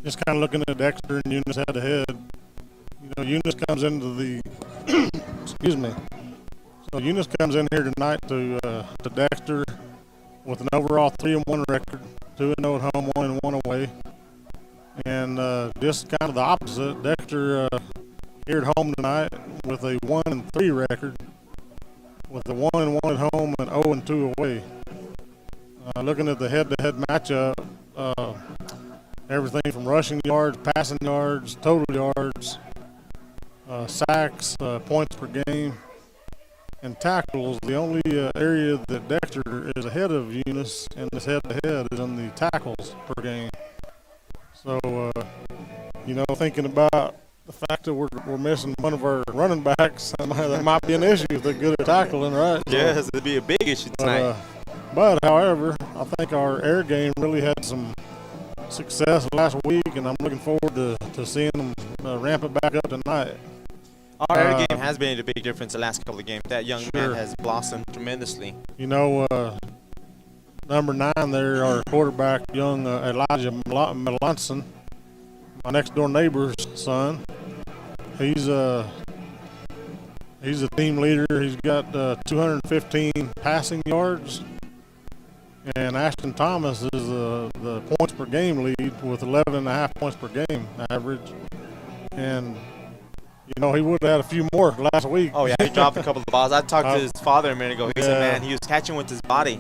just kind of looking at Dexter and Eunice head to head. Eunice comes into the excuse me. So Eunice comes in here tonight to Dexter with an overall 3-1 record, 2-0 at home, 1-1 away, and just kind of the opposite. Dexter here at home tonight with a 1-3 record, with a 1-1 at home and 0-2 away. Looking at the head-to-head matchup, everything from rushing yards, passing yards, total yards, sacks, points per game, and tackles. The only area that Dexter is ahead of Eunice in this head-to-head is in the tackles per game. So, thinking about the fact that we're missing one of our running backs, that might be an issue if they're good at tackling, right? Yes, it'd be a big issue tonight. But, however, I think our air game really had some success last week, and I'm looking forward to seeing them ramp it back up tonight. Our air game has been a big difference the last couple of games. That young man has blossomed tremendously. Number 9 there, our quarterback, young Elijah Melanson, my next-door neighbor's son. He's a team leader. He's got 215 passing yards. And Ashton Thomas is the points per game lead with 11.5 points per game average. And, he would have had a few more last week. Oh, yeah, he dropped a couple of balls. I talked to his father a minute ago. He said, man, he was catching with his body.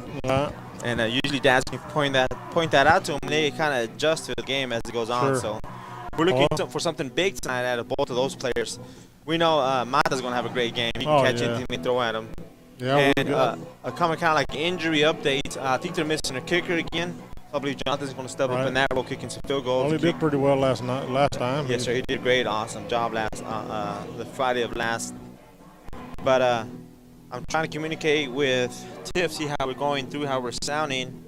And usually dads can point that out to him, and they kind of adjust to the game as it goes on. So we're looking for something big tonight out of both of those players. We know Mata's going to have a great game. He can catch anything they throw at him. Yeah, and a kind of like injury update. I think they're missing a kicker again. I believe Jonathan's going to step up in that role, kicking some field goals. Well, he did pretty well last time. Yes, sir. He did great. Awesome job the Friday of last. But I'm trying to communicate with Tiff, see how we're going through, how we're sounding.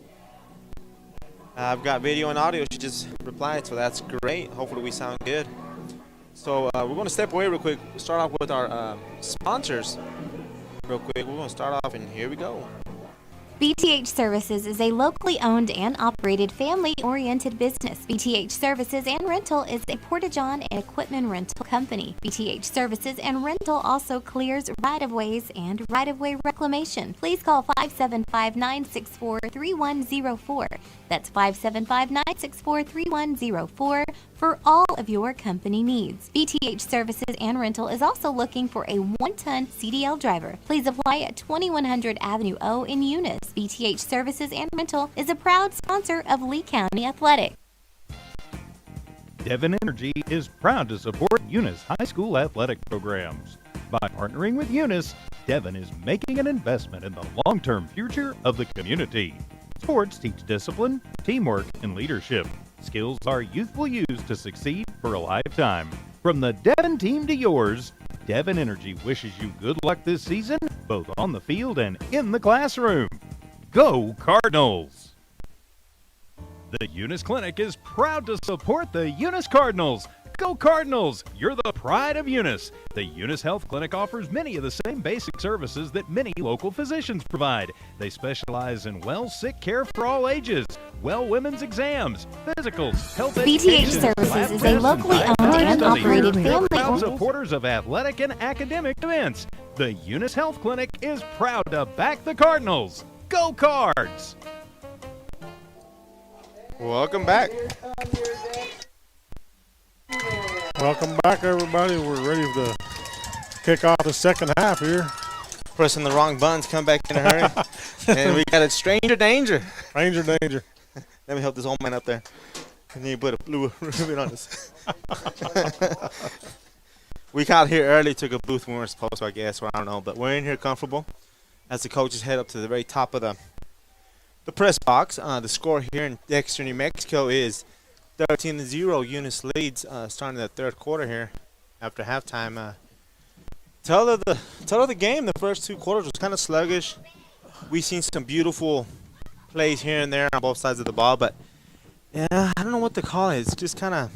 I've got video and audio. She just replied, so that's great. Hopefully we sound good. So we're going to step away real quick. We'll start off with our sponsors real quick. We're going to start off, and here we go. BTH Services is a locally owned and operated family-oriented business. BTH Services and Rental is a Porta-John and equipment rental company. BTH Services and Rental also clears right-of-ways and right-of-way reclamation. Please call 575-964-3104. That's 575-964-3104 for all of your company needs. BTH Services and Rental is also looking for a 1-ton CDL driver. Please apply at 2100 Avenue O in Eunice. BTH Services and Rental is a proud sponsor of Lee County Athletics. Devon Energy is proud to support Eunice High School athletic programs. By partnering with Eunice, Devon is making an investment in the long-term future of the community. Sports teach discipline, teamwork, and leadership. Skills our youth will use to succeed for a lifetime. From the Devon team to yours, Devon Energy wishes you good luck this season, both on the field and in the classroom. Go Cardinals! The Eunice Clinic is proud to support the Eunice Cardinals. Go Cardinals! You're the pride of Eunice. The Eunice Health Clinic offers many of the same basic services that many local physicians provide. They specialize in sick care for all ages, women's exams, physicals, health BTH education, Services is a locally owned and operated family proud supporters of athletic and academic events. The Eunice Health Clinic is proud to back the Cardinals. Go Cards! Welcome back. Welcome back, everybody. We're ready to kick off the second half here. Pressing the wrong buttons, come back in a hurry. And we got a stranger danger. Stranger danger. Let me help this old man up there. And then you put a blue ribbon on this. We got here early, took a booth when we were supposed to, I guess, or I don't know. But we're in here comfortable as the coaches head up to the very top of the press box. The score here in Dexter, New Mexico is 13-0. Eunice leads starting the third quarter here after halftime. Tell of the game, the first two quarters was kind of sluggish. We've seen some beautiful plays here and there on both sides of the ball, but yeah, I don't know what to call it. It's just kind of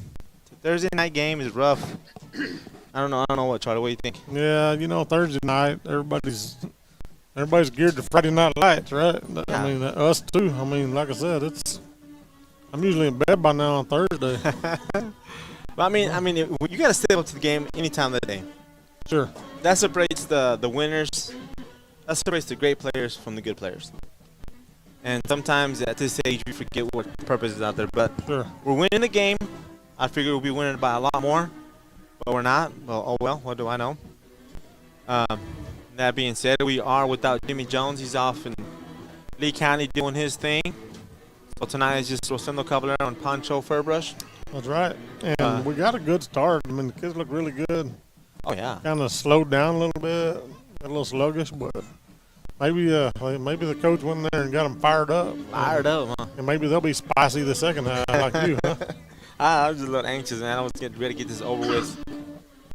Thursday night game is rough. I don't know what, Charlie. What do you think? Yeah, Thursday night, everybody's geared to Friday Night Lights, right? Yeah. I mean, us too. I mean, like I said, I'm usually in bed by now on Thursday. But I mean, you got to step up to the game any time of the day. Sure. That separates the winners. That separates the great players from the good players. And sometimes at this age we forget what purpose is out there. But Sure. we're winning the game. I figured we'll be winning by a lot more, but we're not. Well, oh well. What do I know? That being said, we are without Jimmy Jones. He's off in Lee County doing his thing. So tonight is just Rosendo Caballero and Pancho Fairbrush. That's right. And we got a good start. I mean, the kids look really good. Oh yeah. Kind of slowed down a little bit, got a little sluggish, but maybe the coach went in there and got them fired up. Fired up, huh? And maybe they'll be spicy the second half, like you, huh? I was just a little anxious, man. I was getting ready to get this over with.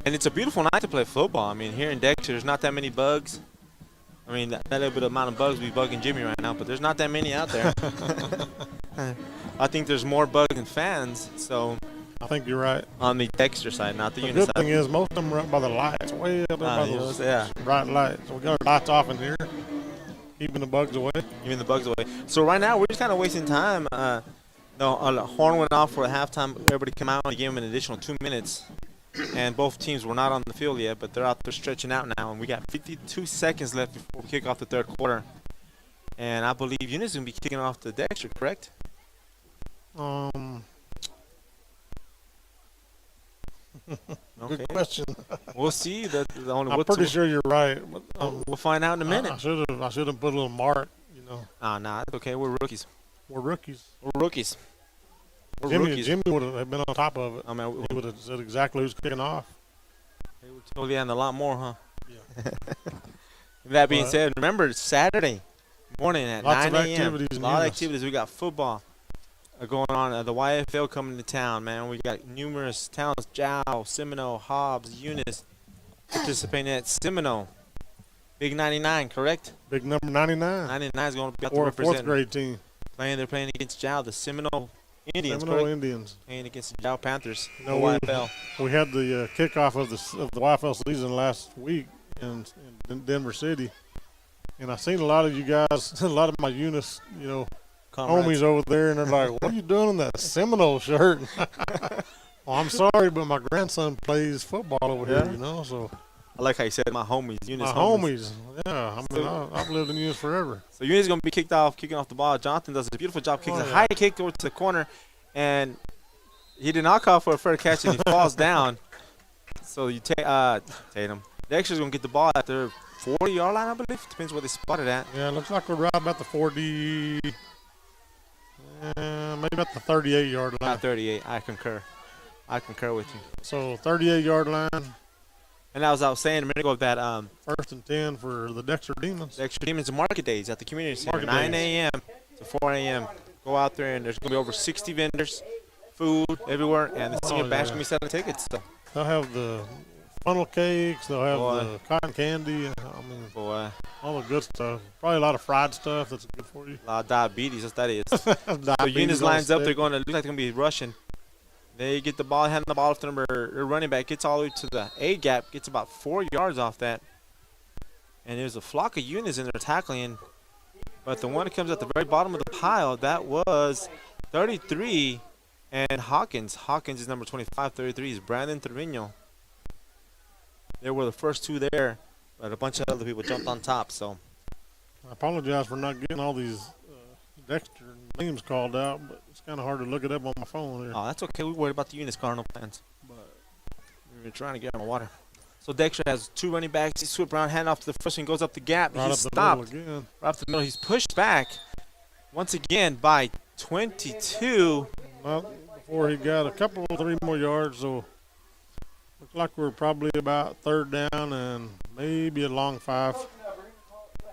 And it's a beautiful night to play football. I mean, here in Dexter, there's not that many bugs. I mean, that little bit of amount of bugs be bugging Jimmy right now, but there's not that many out there. I think there's more bugs than fans, so. I think you're right. On the Dexter side, not the The Eunice good side. thing is most of them are up by the lights, way up there by those yeah. bright lights. So we got our lights off in here, keeping the bugs away. Keeping the bugs away. So right now, we're just kind of wasting time. The horn went off for a halftime. Everybody came out and gave them an additional 2 minutes. And both teams were not on the field yet, but they're out there stretching out now. And we got 52 seconds left before we kick off the third quarter. And I believe Eunice is going to be kicking off the Dexter, correct? Okay. Good question. We'll see. I'm pretty sure you're right. But, we'll find out in a minute. I should have put a little mark, you know. Nah, it's okay. We're rookies. We're rookies. Rookies. Jimmy would have been on top of it. I mean, he would have said exactly who's kicking off. They were totally on a lot more, huh? Yeah. That being said, remember, it's Saturday morning at 9 a.m. A lot of activities. We got football going on. The YFL coming to town, man. We got numerous towns: Jow, Seminole, Hobbs, Eunice participating at Seminole. Big 99, correct? Big number 99. 99 is going to be out to Or a represent. fourth grade team. They're playing against Jow, the Seminole Indians. Seminole Indians. Playing against the Jow Panthers. No, YFL. We had the kickoff of the YFL season last week in Denver City, and I seen a lot of you guys, a lot of my Eunice, homies over there, and they're like, "What are you doing in that Seminole shirt?" Well, I'm sorry, but my grandson plays football over here, so. I like how you said my homies, Eunice. My homies. Yeah. I mean, I've lived in Eunice forever. So Eunice is going to be kicking off the ball. Jonathan does a beautiful job, kicks a high kick over to the corner, and he did not call for a fair catch, and he falls down. So you Tatum. Dexter's going to get the ball at their 40-yard line, I believe. Depends where they spot it at. Yeah, it looks like we're right about the 40, maybe about the 38-yard line. Not 38. I concur with you. So 38-yard line. And as I was saying a minute ago, that first and 10 for the Dexter Demons. Dexter Demons Market Days at the community center, 9 days. a.m. to 4 a.m. Go out there, and there's going to be over 60 vendors, food everywhere, and the senior bash going to be selling tickets. So. They'll have the funnel cakes. They'll have the cotton candy. All the good stuff. Probably a lot of fried stuff that's good for you. A lot of diabetes, that's that is. So Eunice lines up. They're going to look like they're going to be rushing. They get the ball, hand the ball off to their running back, gets all the way to the A gap, gets about 4 yards off that. And there's a flock of Eunice in there tackling. But the one that comes at the very bottom of the pile, that was 33 and Hawkins. Hawkins is number 25, 33 is Brandon Trevino. They were the first two there, but a bunch of other people jumped on top. So I apologize for not getting all these Dexter names called out, but it's kind of hard to look it up on my phone here. Oh, that's okay. We worried about the Eunice Cardinal fans. But we were trying to get on the water. So Dexter has two running backs. He swooped around, hand off to the first one, goes up the gap. Right He's up stopped. The middle again. Right up the middle. He's pushed back once again by 22. Well, before he got a couple, 3 more yards, so looks like we're probably about third down and maybe a long 5.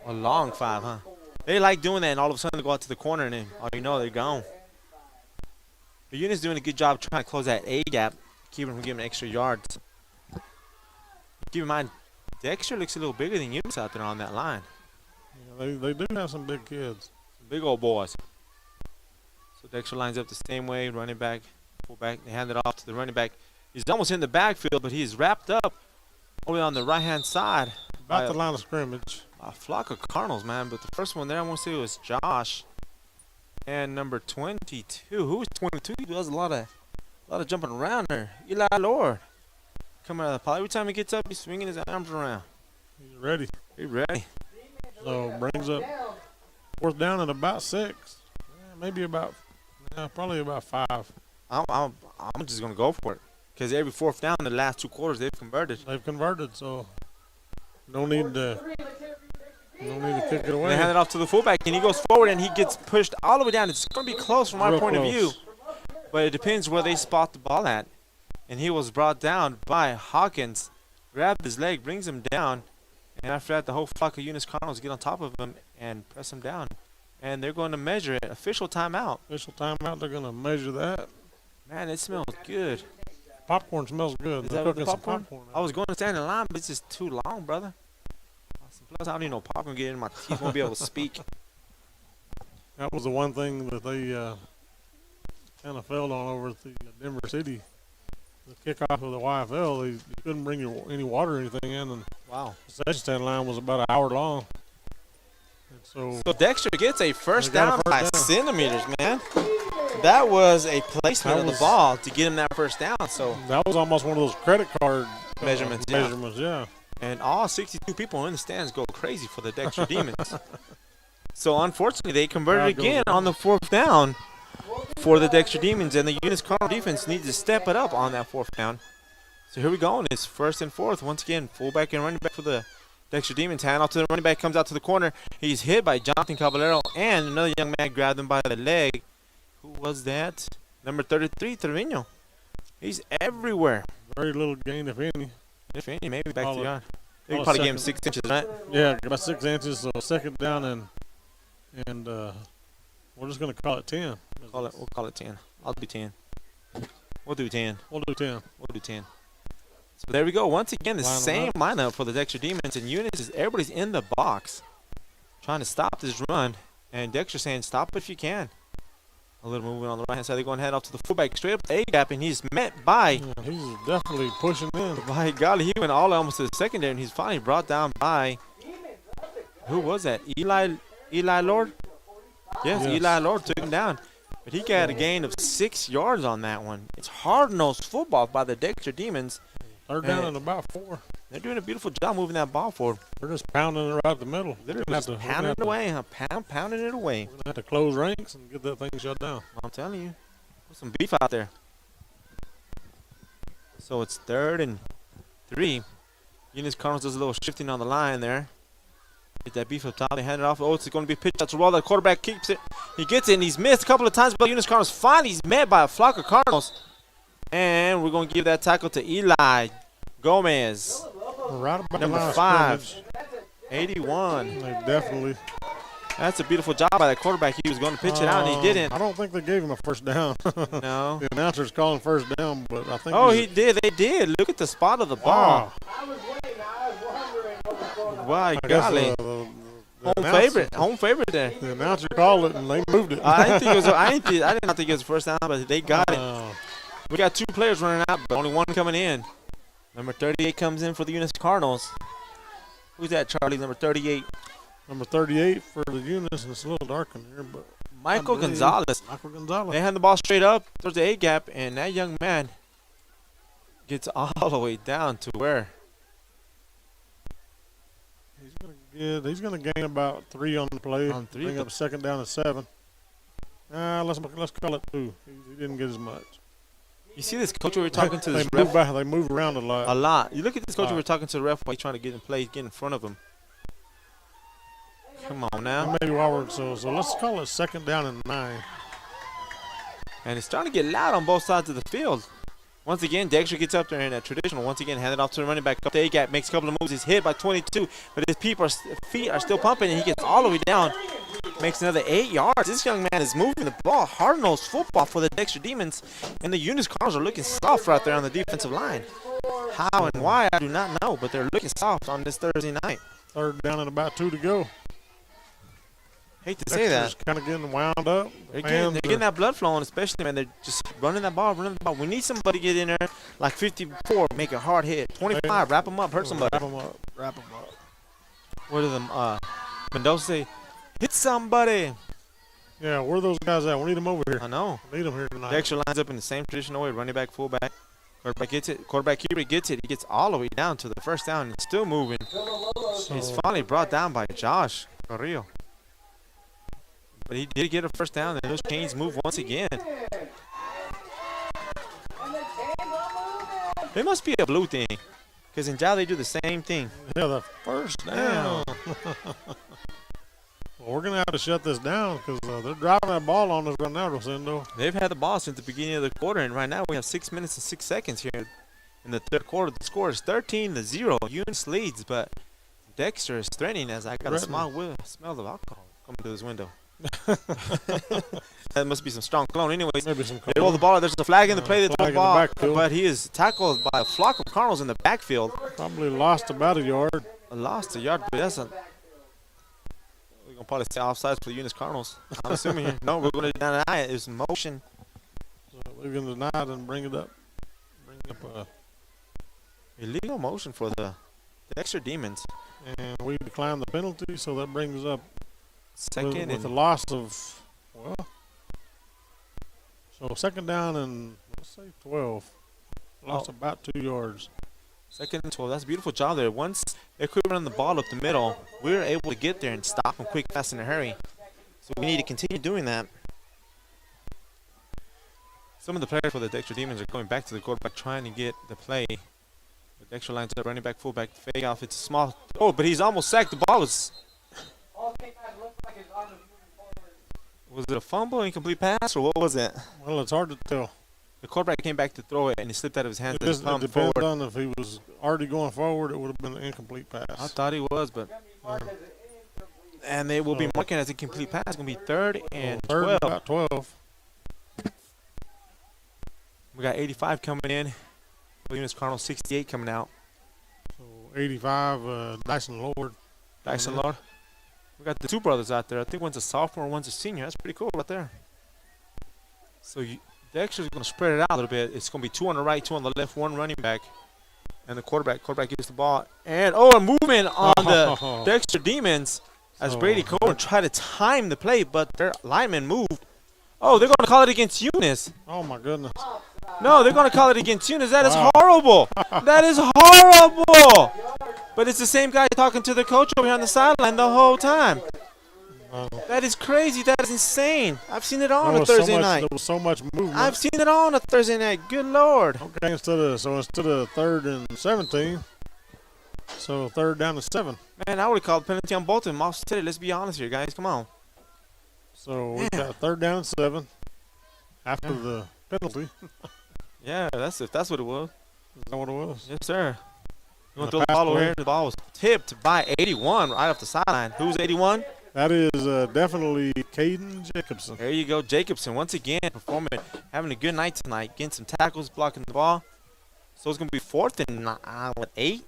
A long 5, huh? They like doing that, and all of a sudden they go out to the corner, and then, they're gone. The unit's doing a good job trying to close that A gap, keeping them from giving extra yards. Keep in mind, Dexter looks a little bigger than Eunice out there on that line. Yeah, they do have some big kids. Some big old boys. So Dexter lines up the same way, running back, fullback. They hand it off to the running back. He's almost in the backfield, but he's wrapped up only on the right-hand side. About the line of scrimmage. A flock of Cardinals, man. But the first one there, I want to say, was Josh. And number 22. Who's 22? He does a lot of jumping around there. Eli Lord. Coming out of the poly. Every time he gets up, he's swinging his arms around. He's ready. He's ready. So brings up 4th down at about 6. Maybe about, probably about 5. I'm just going to go for it. Because every 4th down in the last 2 quarters, they've converted. They've converted, so no need to kick it away. They hand it off to the fullback, and he goes forward, and he gets pushed all the way down. It's going to be close from my point of view. But it depends where they spot the ball at. And he was brought down by Hawkins. Grabbed his leg, brings him down. And after that, the whole flock of Eunice Cardinals get on top of him and press him down. And they're going to measure it. Official timeout. Official timeout. They're going to measure that. Man, it smells good. Popcorn smells good. Is They're that what the cooking some popcorn? I was going to stand in line, but it's just too long, brother. Plus, I don't need no popcorn get in my teeth. Won't be able to speak. That was the one thing that they kind of failed on over at the Denver City. The kickoff of the YFL, you couldn't bring any water or anything in, and Wow. the concession stand line was about an hour long. And So Dexter gets a first They got down a by first down. centimeters, man. That was a placement of the ball to get him that first down. So that was almost one of those credit card Measurements, yeah. yeah. And all 62 people in the stands go crazy for the Dexter Demons. So unfortunately, they converted again on the 4th down for the Dexter Demons, and the Eunice Cardinal defense needs to step it up on that 4th down. So here we go, and it's 1st and 4th. Once again, fullback and running back for the Dexter Demons. Hand off to the running back, comes out to the corner. He's hit by Jonathan Caballero, and another young man grabbed him by the leg. Who was that? Number 33, Trevino. He's everywhere. Very little gain, if any. If any, maybe back to the yard. They call it probably gave him second. 6 inches, right? Yeah, about 6 inches, so 2nd down, and we're just going to call it 10. We'll call it 10. I'll do 10. We'll do 10. We'll do 10. We'll do 10. So there we go. Once again, the Line 'em same up. lineup for the Dexter Demons, and Eunice everybody's in the box trying to stop this run. And Dexter saying, stop if you can. A little movement on the right-hand side. They're going to head off to the fullback, straight up the A-gap, and he's met by, Yeah, he's definitely pushing in. by golly, he went all the way almost to the secondary, and he's finally brought down by, who was that? Eli Lord? Yes, Eli Lord took him down. But he got a gain of 6 yards on that one. It's hard-nosed football by the Dexter Demons. 3rd down and about 4. They're doing a beautiful job moving that ball forward. We're just pounding it right up the middle. Literally We're just gonna have pounding it to- away, huh? Pounding it away. We're going to have to close ranks and get that thing shut down. I'm telling you. There's some beef out there. So it's 3rd and 3. Eunice Cardinals does a little shifting on the line there. Get that beef up top. They hand it off. Oh, it's going to be a pitch out to Roll. The quarterback keeps it. He gets it, and he's missed a couple of times. But Eunice Cardinals finally he's met by a flock of Cardinals. And we're going to give that tackle to Eli Gomez. We're right about Number the line of 5. scrimmage. 81. They definitely. That's a beautiful job by that quarterback. He was going to pitch it out, and he didn't. I don't think they gave him a first down. No. The announcer's calling first down, but I think. Oh, he did. They did. Look at the spot of the ball. Wow, golly. Home favorite there. The announcer called it, and they moved it. I didn't think it was. I did not think it was the first down, but they got it. We got 2 players running out, but only 1 coming in. Number 38 comes in for the Eunice Cardinals. Who's that, Charlie? Number 38. Number 38 for the Eunice, and it's a little dark in here, but Michael Gonzalez. Michael Gonzalez. They hand the ball straight up towards the A-gap, and that young man gets all the way down to where? He's gonna gain about 3 on the play. On 3, Bring up 2nd down and 7. Let's call it 2. He didn't get as much. You see this coach we were talking to this They ref move back. They move around a lot. a lot. You look at this coach we were talking to the ref while he's trying to get in play, get in front of him. Come on now. Maybe while we're so let's call it 2nd down and 9. And it's starting to get loud on both sides of the field. Once again, Dexter gets up there in a traditional. Once again, handed off to the running back. Up the A-gap, makes a couple of moves. He's hit by 22, but his feet are still pumping, and he gets all the way down. Makes another 8 yards. This young man is moving the ball. Hard-nosed football for the Dexter Demons. And the Eunice Cardinals are looking soft right there on the defensive line. How and why, I do not know, but they're looking soft on this Thursday night. 3rd down and about 2 to go. Hate to say that. Kind of getting wound up. They're getting that blood flowing, especially, man. They're just running that ball, We need somebody to get in there like 54, make a hard hit. 25, wrap them up, hurt somebody. Wrap them up. What do them, Mendoza say? Hit somebody. Yeah, where are those guys at? We need them over here. I know. We need them here tonight. Dexter lines up in the same traditional way, running back, fullback. Quarterback gets it. Quarterback keeper gets it. He gets all the way down to the first down and still moving. He's finally brought down by Josh Carrillo. But he did get a first down, and those chains move once again. It must be a blue thing, because in Jal they do the same thing. Yeah, the first down. Well, we're going to have to shut this down because they're driving that ball on us right now, Rosendo. They've had the ball since the beginning of the quarter, and right now we have 6 minutes and 6 seconds here in the third quarter. The score is 13-0. Eunice leads, but Dexter is threatening as I got a smell of alcohol coming through this window. That must be some strong cologne. Anyways, Maybe some they roll the ball. There's a flag in the play. They throw the ball, backfield. but he is tackled by a flock of Cardinals in the backfield. Probably lost about a yard. Lost a yard, but that's a... We're going to probably say offsides for the Eunice Cardinals. I'm assuming here. No, we're going to deny it. It's motion. So we're going to deny it and bring up Illegal motion for the Dexter Demons. and we decline the penalty, so that brings up Second with a and loss of, well, so second down and let's say 12. Lost about 2 yards. second and 12. That's a beautiful job there. Once they quit running the ball up the middle, we were able to get there and stop them quick, fast, in a hurry. So we need to continue doing that. Some of the players for the Dexter Demons are going back to the quarterback trying to get the play. The Dexter lines up, running back, fullback, fake off. It's a small. Oh, but he's almost sacked. The ball was. Was it a fumble, incomplete pass, or what was it? Well, it's hard to tell. The quarterback came back to throw it, and he slipped out of his hands It and just pumped depends forward. on if he was already going forward, it would have been an incomplete pass. I thought he was, but. And they will be marking as a complete pass. It's going to be third and Third 12. and about 12. We got 85 coming in. Williams Cardinals 68 coming out. So 85, Dyson Lord. Dyson Lord. We got the two brothers out there. I think one's a sophomore, one's a senior. That's pretty cool right there. So Dexter's going to spread it out a little bit. It's going to be 2 on the right, 2 on the left, 1 running back. And the quarterback gets the ball. And, a movement on the Dexter Demons as Brady Cohen tried to time the play, but their lineman moved. Oh, they're going to call it against Eunice. Oh, my goodness. No, they're going to call it against Eunice. That is horrible. That is horrible. But it's the same guy talking to the coach over here on the sideline the whole time. That is crazy. That is insane. I've seen it all on a Thursday night. There was so much movement. I've seen it all on a Thursday night. Good Lord. Okay, instead of 3rd and 17, so 3rd down to 7. Man, I would have called penalty on both of them. Offset it. Let's be honest here, guys. Come on. So we got 3rd down and 7 after the penalty. Yeah, if that's what it was. Is that what it was? Yes, sir. You want to throw the ball over here? The ball was tipped by 81 right off the sideline. Who's 81? That is definitely Caden Jacobson. There you go, Jacobson. Once again, performing, having a good night tonight, getting some tackles, blocking the ball. So it's going to be 4th and 8?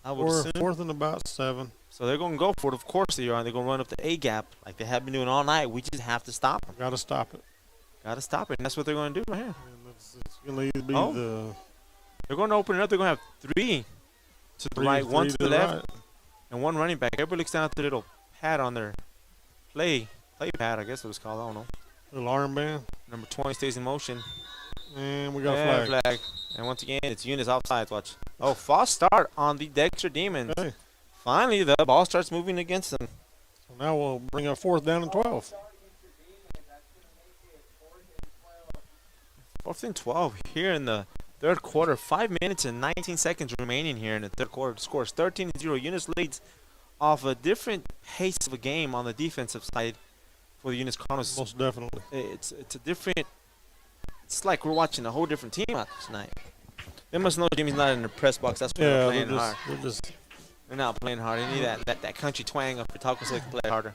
I would assume. 4th and about 7. So they're going to go for it. Of course they are. They're going to run up the A gap like they have been doing all night. We just have to stop them. Got to stop it. Got to stop it. And that's what they're going to do right here. And it's going to either be They're going to open it up. They're going to have 3 to the right, 1 to the left, and 1 running back. Everybody looks down at the little pad on their play pad, I guess it was called. I don't know. Little armband. Number 20 stays in motion. And we got a flag. And once again, it's Eunice offsides. Watch. Oh, false start on the Dexter Demons. Okay. Finally, the ball starts moving against them. So now we'll bring up 4th down and 12. 4th and 12 here in the third quarter. 5 minutes and 19 seconds remaining here in the third quarter. The score is 13-0. Eunice leads off a different pace of a game on the defensive side for the Eunice Cardinals. Most definitely. It's a different. It's like we're watching a whole different team out tonight. They must know Jimmy's not in the press box. That's why they're playing hard. They're not playing hard. They need that country twang up for Taco so they can play harder.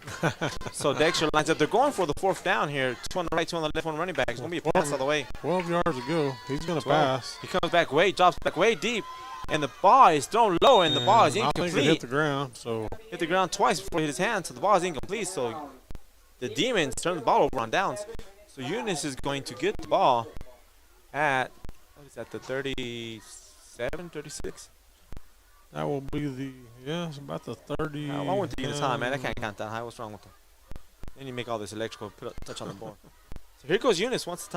So Dexter lines up. They're going for the 4th down here. 2 on the right, 2 on the left, 1 running back. It's going to be a pass all the way. 12 yards to go. He's going to pass. He comes back drops back way deep. And the ball is thrown low, and the ball is incomplete. I think it hit the ground. So hit the ground twice before it hit his hand, so the ball is incomplete. So the Demons turn the ball over on downs. So Eunice is going to get the ball at, what is that, the 37, 36? that will be it's about the 30. I went to Eunice high, man. I can't count that high. What's wrong with them? Then you make all this electrical touch on the board. So here goes Eunice once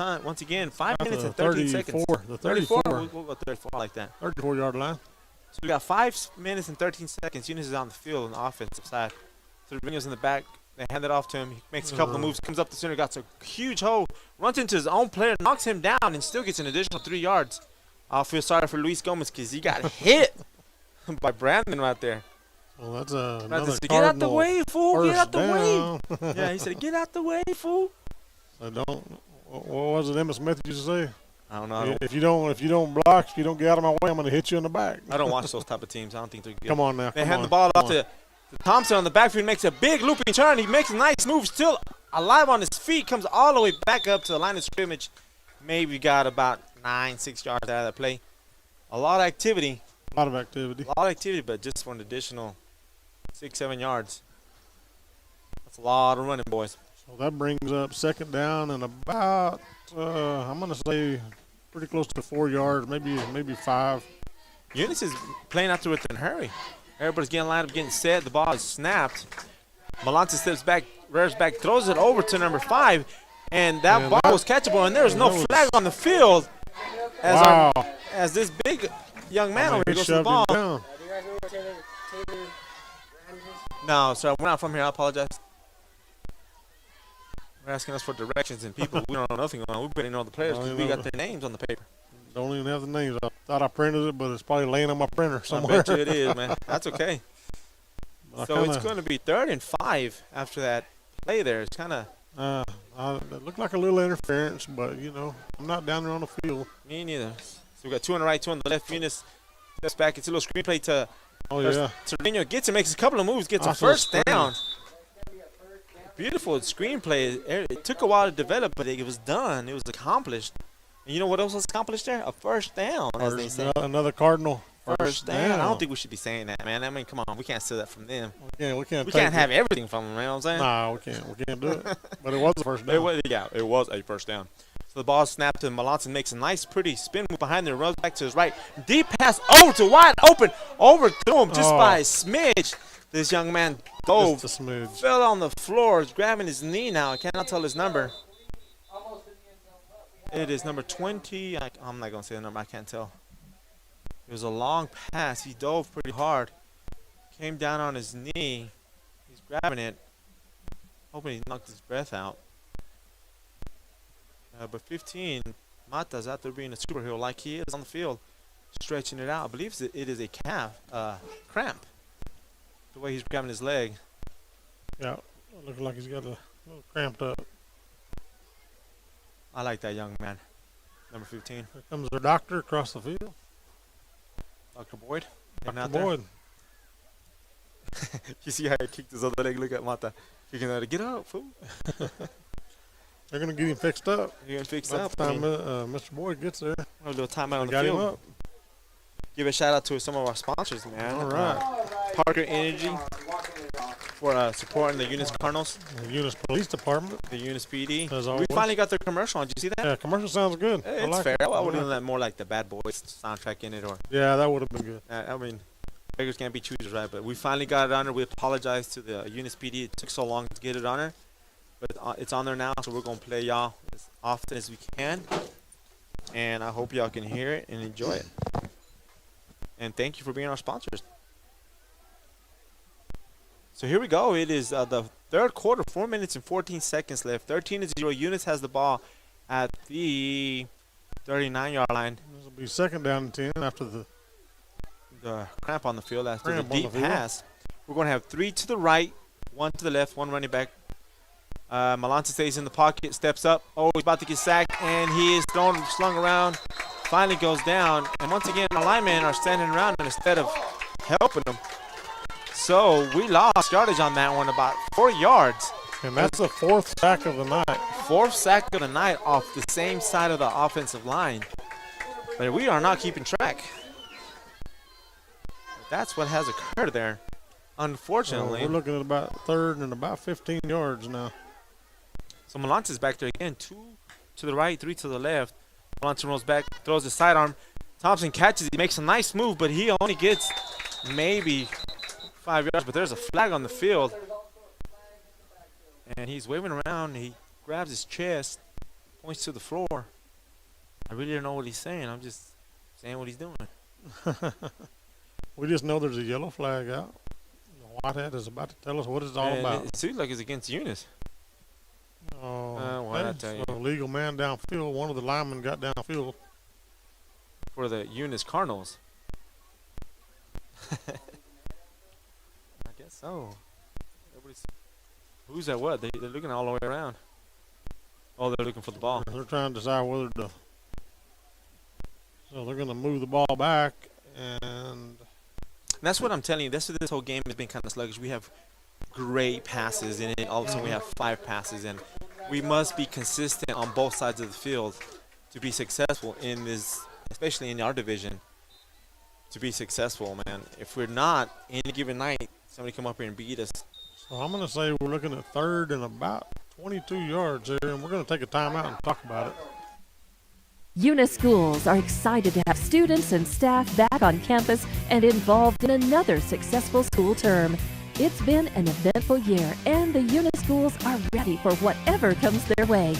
again. 5 minutes and 13 seconds. The 34. We'll go 34 like that. 34-yard line. So we got 5 minutes and 13 seconds. Eunice is on the field on the offensive side. So the ringers in the back. They hand it off to him. He makes a couple of moves, comes up the center, got a huge hole, runs into his own player, knocks him down, and still gets an additional 3 yards. I feel sorry for Luis Gomez because he got hit by Brandon right there. Well, that's another said, get out the way, fool. Get out the way. Down. Yeah, he said, get out the way, fool. So what was it Emmitt Smith used to say? I don't know. If you don't block, if you don't get out of my way, I'm going to hit you in the back. I don't watch those type of teams. I don't think they're good. Come on now. They hand the ball off to Thompson on the backfield, makes a big looping turn. He makes a nice move, still alive on his feet, comes all the way back up to the line of scrimmage. Maybe got about 6 yards out of that play. A lot of activity. A lot of activity, but just for an additional 6-7 yards. That's a lot of running, boys. So that brings up second down and about, I'm going to say, pretty close to 4 yards, maybe 5. Eunice is playing out there with a hurry. Everybody's getting lined up, getting set. The ball is snapped. Malante steps back, rears back, throws it over to number 5, and that ball was catchable, and there's no flag on the field as this big young man over here goes to the ball. No, sir, we're not from here. I apologize. We're asking us for directions, and people, we don't know nothing going on. We better know the players because we got their names on the paper. Don't even have the names. I thought I printed it, but it's probably laying on my printer somewhere. I bet you it is, man. That's okay. So it's going to be 3rd and 5 after that play there. It's kind of it looked like a little interference, but, I'm not down there on the field. Me neither. So we got 2 on the right, 2 on the left. Eunice steps back. It's a little screenplay to Sereno. Gets him, makes a couple of moves, gets a first down. Beautiful screenplay. It took a while to develop, but it was done. It was accomplished. And you know what else was accomplished there? A first down, as they say. Another Cardinal. First down. I don't think we should be saying that, man. I mean, come on. We can't steal that from them. We can't have everything from them, you know what I'm saying? Nah, we can't. We can't do it. But it was a first down. It was a first down. So the ball is snapped to Melanson, makes a nice, pretty spin move behind there, runs back to his right. Deep pass over to wide open, overthrew him just by a smidge. This young man dove, fell on the floor, is grabbing his knee now. I cannot tell his number. It is number 20. I'm not going to say the number. I can't tell. It was a long pass. He dove pretty hard. Came down on his knee. He's grabbing it. Hoping he knocked his breath out. But 15, Mata's out there being a superhero like he is on the field. Stretching it out. I believe it is a cramp. The way he's grabbing his leg. Yeah, looks like he's got a little cramped up. I like that young man. Number 15. Here comes their doctor across the field. Dr. Boyd. Dr. Boyd. You see how he kicked his other leg? Look at Mata. Kicking out. Get up, fool. They're going to get him fixed up. You're going to fix By up. the time Mr. Boyd gets there. A little timeout on the got field. Him up. Give a shout out to some of our sponsors, man. All right. Parker Energy for supporting the Eunice Cardinals. The Eunice Police Department. The Eunice PD. As We always. finally got their commercial on. Did you see that? Yeah, commercial sounds good. It's I like fair. it. I would have like done that more like the Bad Boys soundtrack in it. Or Yeah, that would have been good. I mean, beggars can't be choosers, right? But we finally got it on there. We apologize to the Eunice PD. It took so long to get it on there. But it's on there now, so we're going to play y'all as often as we can. And I hope y'all can hear it and enjoy it. And thank you for being our sponsors. So here we go. It is the third quarter, 4 minutes and 14 seconds left. 13-0. Eunice has the ball at the 39-yard line. This will be second down and 10 after the cramp on the field after the deep pass. We're going to have 3 to the right, 1 to the left, 1 running back. Malanta stays in the pocket, steps up. Oh, he's about to get sacked, and he is slung around. Finally goes down, and once again, our linemen are standing around him instead of helping him. So we lost yardage on that one, about 4 yards. And that's the 4th sack of the night. 4th sack of the night off the same side of the offensive line. But we are not keeping track. That's what has occurred there, unfortunately. We're looking at about 3rd and about 15 yards now. So Malante's back there again. 2 to the right, 3 to the left. Malante rolls back, throws his sidearm. Thompson catches it. He makes a nice move, but he only gets maybe 5 yards. But there's a flag on the field. and he's waving around. He grabs his chest, points to the floor. I really don't know what he's saying. I'm just saying what he's doing. We just know there's a yellow flag out. The whitehead is about to tell us what it's all And about. it seems like it's against Eunice. Why not tell you? So legal man downfield. One of the linemen got downfield. For the Eunice Cardinals. I guess so. Who's at what? They're looking all the way around. Oh, they're looking for the ball. They're trying to decide whether to. So they're going to move the ball back, and That's what I'm telling you. This whole game has been kind of sluggish. We have great passes in it. All of a sudden, we have 5 passes, and we must be consistent on both sides of the field to be successful in this, especially in our division. To be successful, man. If we're not, any given night, somebody come up here and beat us. so I'm going to say we're looking at third and about 22 yards here, and we're going to take a timeout and talk about it. Eunice schools are excited to have students and staff back on campus and involved in another successful school term. It's been an eventful year, and the Eunice schools are ready for whatever comes their way.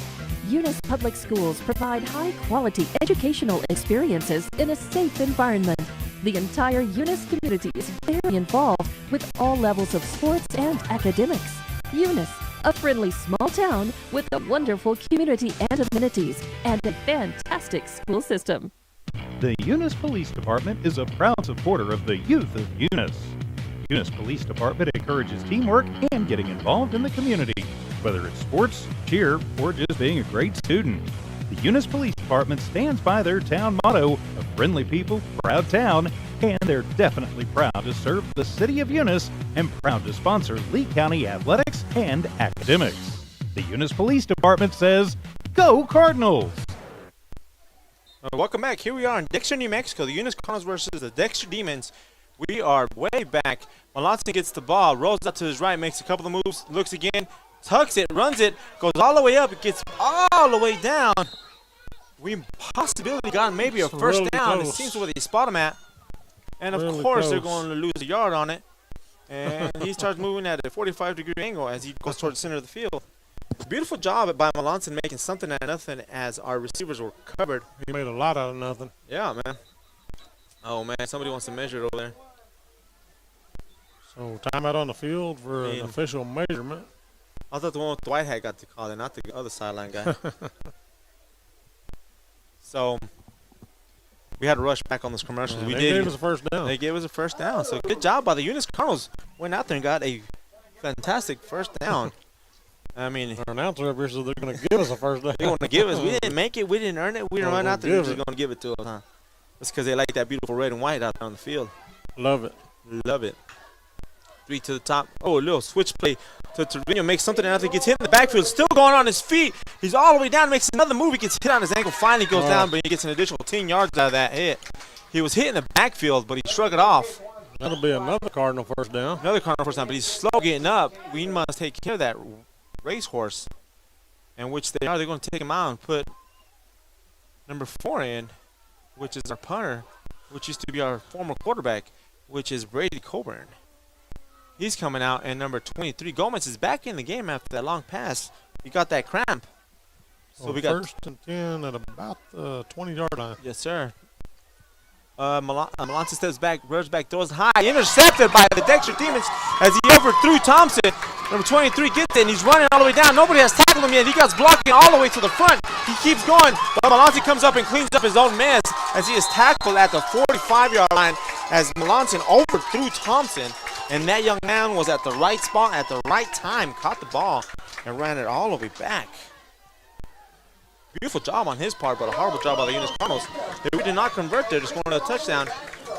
Eunice Public Schools provide high-quality educational experiences in a safe environment. The entire Eunice community is very involved with all levels of sports and academics. Eunice, a friendly small town with a wonderful community and amenities and a fantastic school system. The Eunice Police Department is a proud supporter of the youth of Eunice. Eunice Police Department encourages teamwork and getting involved in the community, whether it's sports, cheer, or just being a great student. The Eunice Police Department stands by their town motto of friendly people, proud town, and they're definitely proud to serve the city of Eunice and proud to sponsor Lee County athletics and academics. The Eunice Police Department says, Go Cardinals! Welcome back. Here we are in Dexter, New Mexico. The Eunice Cardinals versus the Dexter Demons. We are way back. Melanson gets the ball, rolls out to his right, makes a couple of moves, looks again, tucks it, runs it, goes all the way up, it gets all the way down. We possibly got maybe a first really down. close. It seems where they spot him at. And of Really course, they're close. going to lose a yard on it. And he starts moving at a 45-degree angle as he goes towards the center of the field. Beautiful job by Melanson making something out of nothing as our receivers were covered. He made a lot out of nothing. Yeah, man. Oh, man, somebody wants to measure it over there. So timeout on the field for an Man. official measurement. I thought the one with the white hat got to call it, not the other sideline guy. So we had to rush back on those commercials. We They did. gave us a first down. They gave us a first down. So good job by the Eunice Cardinals. Went out there and got a fantastic first down. I mean, Our announcer up here said they're going to give us a first down. they want to give us. We didn't make it. We didn't earn it. We didn't Well, run out there. we'll They're give just going to give it to us, huh? That's because they like that beautiful red and white out there on the field. Love it. Love it. 3 to the top. Oh, a little switch play to Trevino. Makes something out of it. Gets hit in the backfield. Still going on his feet. He's all the way down. Makes another move. He gets hit on his ankle. Finally goes down, but he gets an additional 10 yards out of that hit. He was hit in the backfield, but he shrugged it off. That'll be another Cardinal first down. Another Cardinal first down, but he's slow getting up. We must take care of that racehorse, in which they are. They're going to take him out and put number 4 in, which is our punter, which used to be our former quarterback, which is Brady Coburn. He's coming out, and number 23, Gomez, is back in the game after that long pass. He got that cramp. So we got first and 10 at about the 20-yard line. Yes, sir. Melanson steps back, runs back, throws high, intercepted by the Dexter Demons as he overthrew Thompson. Number 23 gets it, and he's running all the way down. Nobody has tackled him yet. He got blocking all the way to the front. He keeps going, but Melanson comes up and cleans up his own mess as he is tackled at the 45-yard line as Melanson overthrew Thompson. And that young man was at the right spot at the right time, caught the ball, and ran it all the way back. Beautiful job on his part, but a horrible job by the Eunice Cardinals. If we did not convert there, just scoring a touchdown.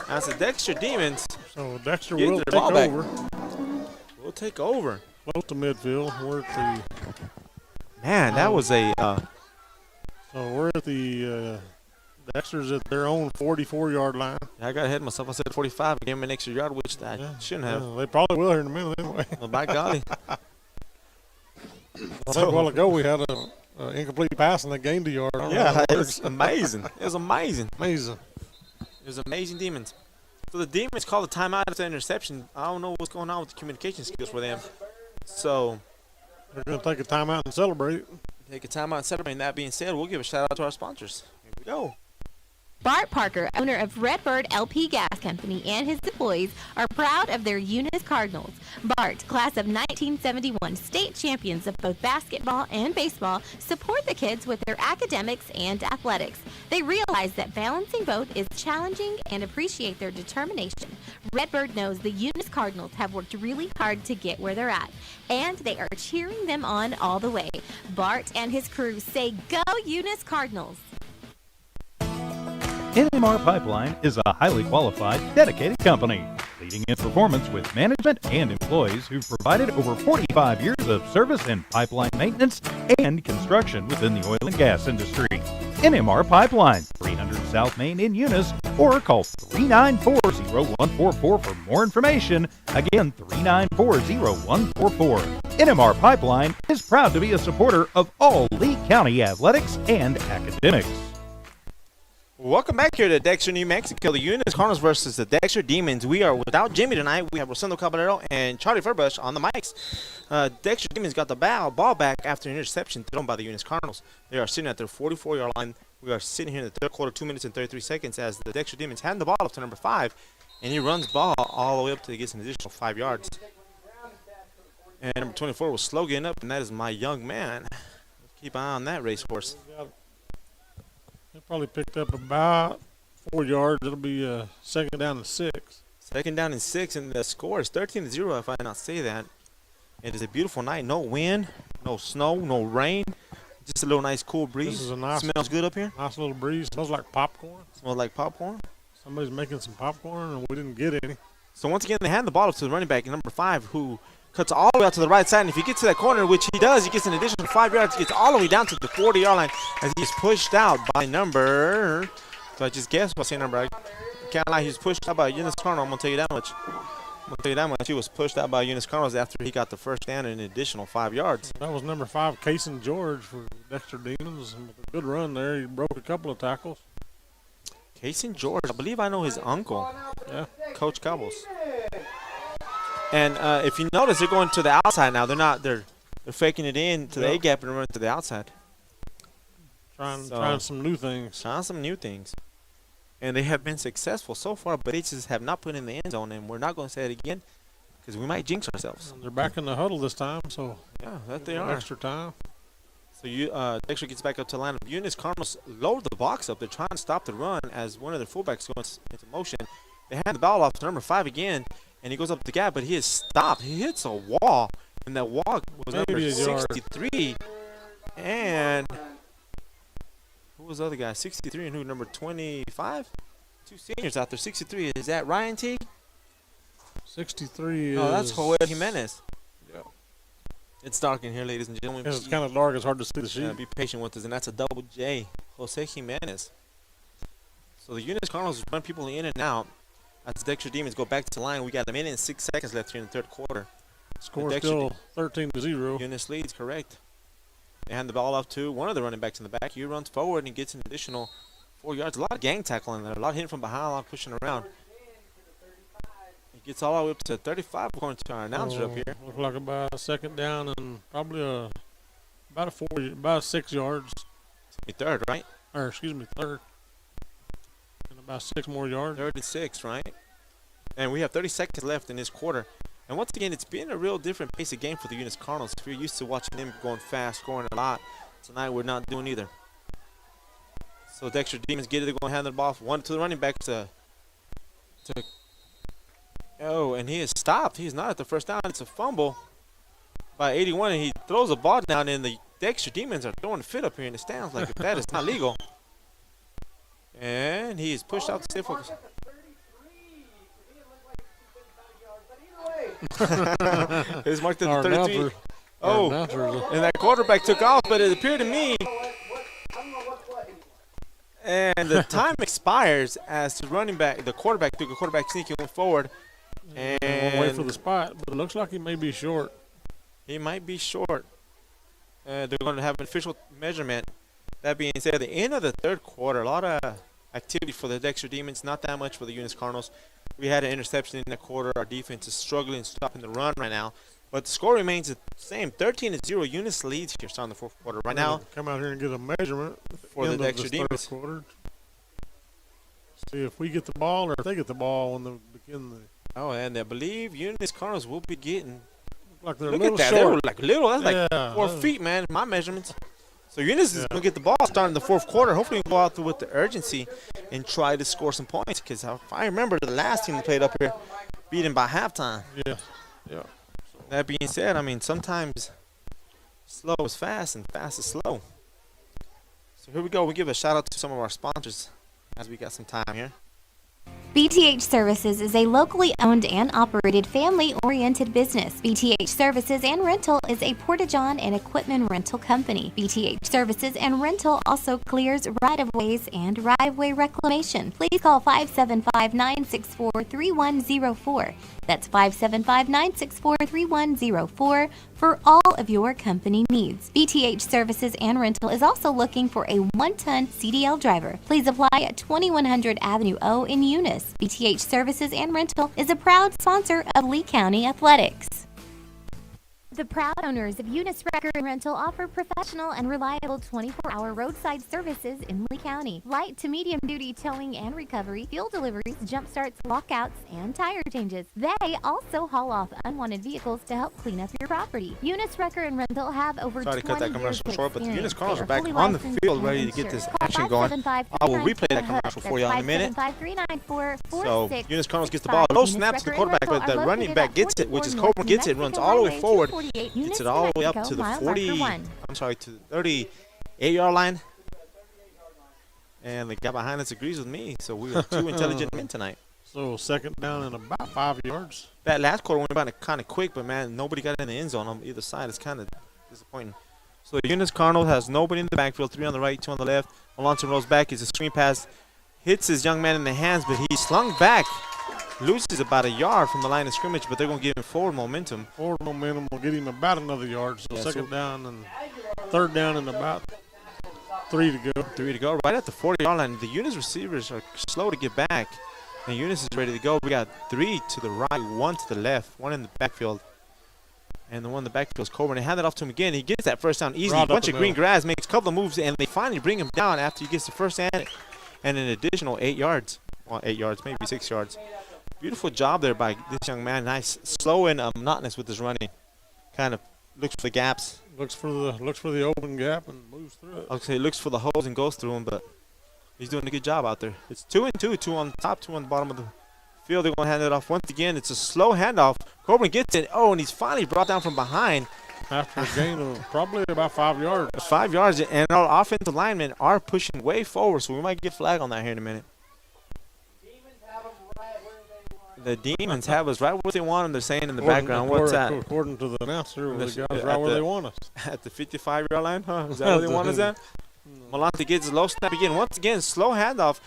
As the Dexter Demons So Dexter Get will their take ball back. over. will take over. Close to midfield. We're at Man, that was a the Dexter's at their own 44-yard line. I got ahead of myself. I said 45. I gave him an extra yard, which I shouldn't have. They probably will here in a minute anyway. Well, by golly. I think a while ago we had an incomplete pass and they gained a yard. I don't know how Yeah, that it works. was amazing. It was amazing. Amazing. It was amazing Demons. So the Demons called the timeout after the interception. I don't know what's going on with the communication skills for them. So They're going to take a timeout and celebrate. Take a timeout and celebrate. And that being said, we'll give a shout out to our sponsors. Here we go. Bart Parker, owner of Redbird LP Gas Company, and his employees are proud of their Eunice Cardinals. Bart, class of 1971, state champions of both basketball and baseball, support the kids with their academics and athletics. They realize that balancing both is challenging and appreciate their determination. Redbird knows the Eunice Cardinals have worked really hard to get where they're at, and they are cheering them on all the way. Bart and his crew say, "Go Eunice Cardinals!" NMR Pipeline is a highly qualified, dedicated company, leading in performance with management and employees who've provided over 45 years of service in pipeline maintenance and construction within the oil and gas industry. NMR Pipeline, 300 South Main in Eunice, or call 394-0144 for more information. Again, 394-0144. NMR Pipeline is proud to be a supporter of all Lee County athletics and academics. Welcome back here to Dexter, New Mexico. The Eunice Cardinals versus the Dexter Demons. We are without Jimmy tonight. We have Rosendo Caballero and Charlie Furbush on the mics. Dexter Demons got the ball back after an interception thrown by the Eunice Cardinals. They are sitting at their 44-yard line. We are sitting here in the third quarter, 2 minutes and 33 seconds, as the Dexter Demons hand the ball up to number 5, and he runs ball all the way up to gets an additional 5 yards. And number 24 was slow getting up, and that is my young man. Keep an eye on that racehorse. They probably picked up about 4 yards. It'll be second down and 6. Second down and 6, and the score is 13-0, if I not say that. It is a beautiful night. No wind, no snow, no rain. Just a little nice cool breeze. This is a nice, smells good up here. Nice little breeze. Smells like popcorn. Smells like popcorn. Somebody's making some popcorn, and we didn't get any. So once again, they hand the ball up to the running back, number 5, who cuts all the way out to the right side. And if he gets to that corner, which he does, he gets an additional 5 yards. He gets all the way down to the 40-yard line as he's pushed out by number. So I just guessed what's the number. I can't lie, he's pushed out by Eunice Cardinal. I'm going to tell you that much. He was pushed out by Eunice Cardinals after he got the first down and an additional 5 yards. That was number 5, Cason George for Dexter Demons. A good run there. He broke a couple of tackles. Cason George, I believe I know his uncle. Yeah. Coach Cobbles. And if you notice, they're going to the outside now. They're faking it in to the A gap and running to the outside. Trying some new things. Trying some new things. And they have been successful so far, but they just have not put in the end zone. And we're not going to say it again because we might jinx ourselves. They're back in the huddle this time, so yeah, that they are. Extra time. So Dexter gets back up to the line of Eunice. Cardinals load the box up. They're trying to stop the run as one of their fullbacks goes into motion. They hand the ball off to number 5 again, and he goes up the gap, but he is stopped. He hits a wall, and that wall was number 63. And who was the other guy? 63 and who? Number 25? 2 seniors out there. 63. Is that Ryan Teague? 63 No, that's Joel Jimenez. Yeah. It's dark in here, ladies and gentlemen. It's kind of dark. It's hard to see the sheet. Be patient with us, and that's a double J, Jose Jimenez. So the Eunice Cardinals run people in and out as the Dexter Demons go back to the line. We got a minute and 6 seconds left here in the third quarter. Score still 13-0. Eunice leads, correct. They hand the ball off to one of the running backs in the back. He runs forward and gets an additional 4 yards. A lot of gang tackling there. A lot hitting from behind, a lot pushing around. He gets all the way up to 35 according to our announcer up here. Looks like about a second down and probably about 6 yards. Third, right? Or excuse me, third. And about 6 more yards. 3rd and 6, right? And we have 30 seconds left in this quarter. And once again, it's been a real different pace of game for the Eunice Cardinals. If you're used to watching them going fast, scoring a lot, tonight we're not doing either. So Dexter Demons get it. They're going to hand the ball off. One to the running back Oh, and he is stopped. He's not at the first down. It's a fumble by 81, and he throws the ball down, and the Dexter Demons are throwing a fit up here in the stands like that is not legal. And he is pushed out to stay focused. It's marked at the 33. Oh, and that quarterback took off, but it appeared to me. And the time expires as the quarterback took a quarterback sneak and went forward. And wait for the spot, but it looks like he may be short. He might be short. They're going to have an official measurement. That being said, at the end of the third quarter, a lot of activity for the Dexter Demons, not that much for the Eunice Cardinals. We had an interception in the quarter. Our defense is struggling stopping the run right now. But the score remains the same. 13-0. Eunice leads here starting the fourth quarter. Right now, come out here and get a measurement for the end of Dexter this Demons. third quarter. See if we get the ball or if they get the ball when they begin the. Oh, and I believe Eunice Cardinals will be getting. Like they're Look a little at that. short. They were like little. That's like Yeah, 4 that- feet, man. My measurements. So Eunice is going to get the ball starting the fourth quarter. Hopefully, we can go out there with the urgency and try to score some points. Because if I remember, the last team that played up here beat him by halftime. Yeah. Yeah. That being said, I mean, sometimes slow is fast and fast is slow. So here we go. We give a shout out to some of our sponsors as we got some time here. BTH Services is a locally owned and operated family-oriented business. BTH Services and Rental is a Porta-John and equipment rental company. BTH Services and Rental also clears right-of-ways and right-of-way reclamation. Please call 575-964-3104. That's 575-964-3104 for all of your company needs. BTH Services and Rental is also looking for a 1-ton CDL driver. Please apply at 2100 Avenue O in Eunice. BTH Services and Rental is a proud sponsor of Lee County Athletics. The proud owners of Eunice Record and Rental offer professional and reliable 24-hour roadside services in Lee County. Light to medium duty towing and recovery, fuel deliveries, jump starts, lockouts, and tire changes. They also haul off unwanted vehicles to help clean up your property. Eunice Record and Rental have over Sorry to 20 cut that commercial years of short, but the Eunice experience. Cardinals are They back fully on the licensed field and ready to get insured. this Call action going. I will replay that 575-394-HUG. commercial for you in a minute. That's 575-394-4665. So Eunice Cardinals gets the ball. Low snaps to the quarterback, but the running back gets it, which is Coburn gets it, runs all the way forward, gets it all the way up to the 40. I'm sorry, to the 38-yard line. And the guy behind us agrees with me, so we are two intelligent men tonight. So second down and about 5 yards. That last quarter went by kind of quick, but man, nobody got in the end zone on either side. It's kind of disappointing. So the Eunice Cardinals has nobody in the backfield, 3 on the right, 2 on the left. Alonso rolls back. It's a screen pass. Hits his young man in the hands, but he's slung back. Loses about a yard from the line of scrimmage, but they're going to give him forward momentum. Forward momentum will get him about another yard. So Yeah, second down and third down and about 3 to go. 3 to go. Right at the 40-yard line. The Eunice receivers are slow to get back. And Eunice is ready to go. We got 3 to the right, 1 to the left, 1 in the backfield. And the one in the backfield is Coburn. They hand it off to him again. He gets that first down easily. Right A bunch up of the green middle. grass, makes a couple of moves, and they finally bring him down after he gets the first and an additional 8 yards. Well, 8 yards, maybe 6 yards. Beautiful job there by this young man. Nice, slow and monotonous with his running. Kind of looks for the gaps. Looks for the open gap and moves through it. I'll say looks for the holes and goes through them, but he's doing a good job out there. It's 2 and 2, 2 on the top, 2 on the bottom of the field. They're going to hand it off once again. It's a slow handoff. Coburn gets it. Oh, and he's finally brought down from behind. After a gain of probably about 5 yards. 5 yards, and our offensive linemen are pushing way forward, so we might get flag on that here in a minute. The Demons have us right where they want them. They're saying in the background. What's that? According to the announcer, This- the guys at right where the- they want us. At the 55-yard line? Huh? Is that where they want us at? Malante gets a low snap again. Once again, slow handoff.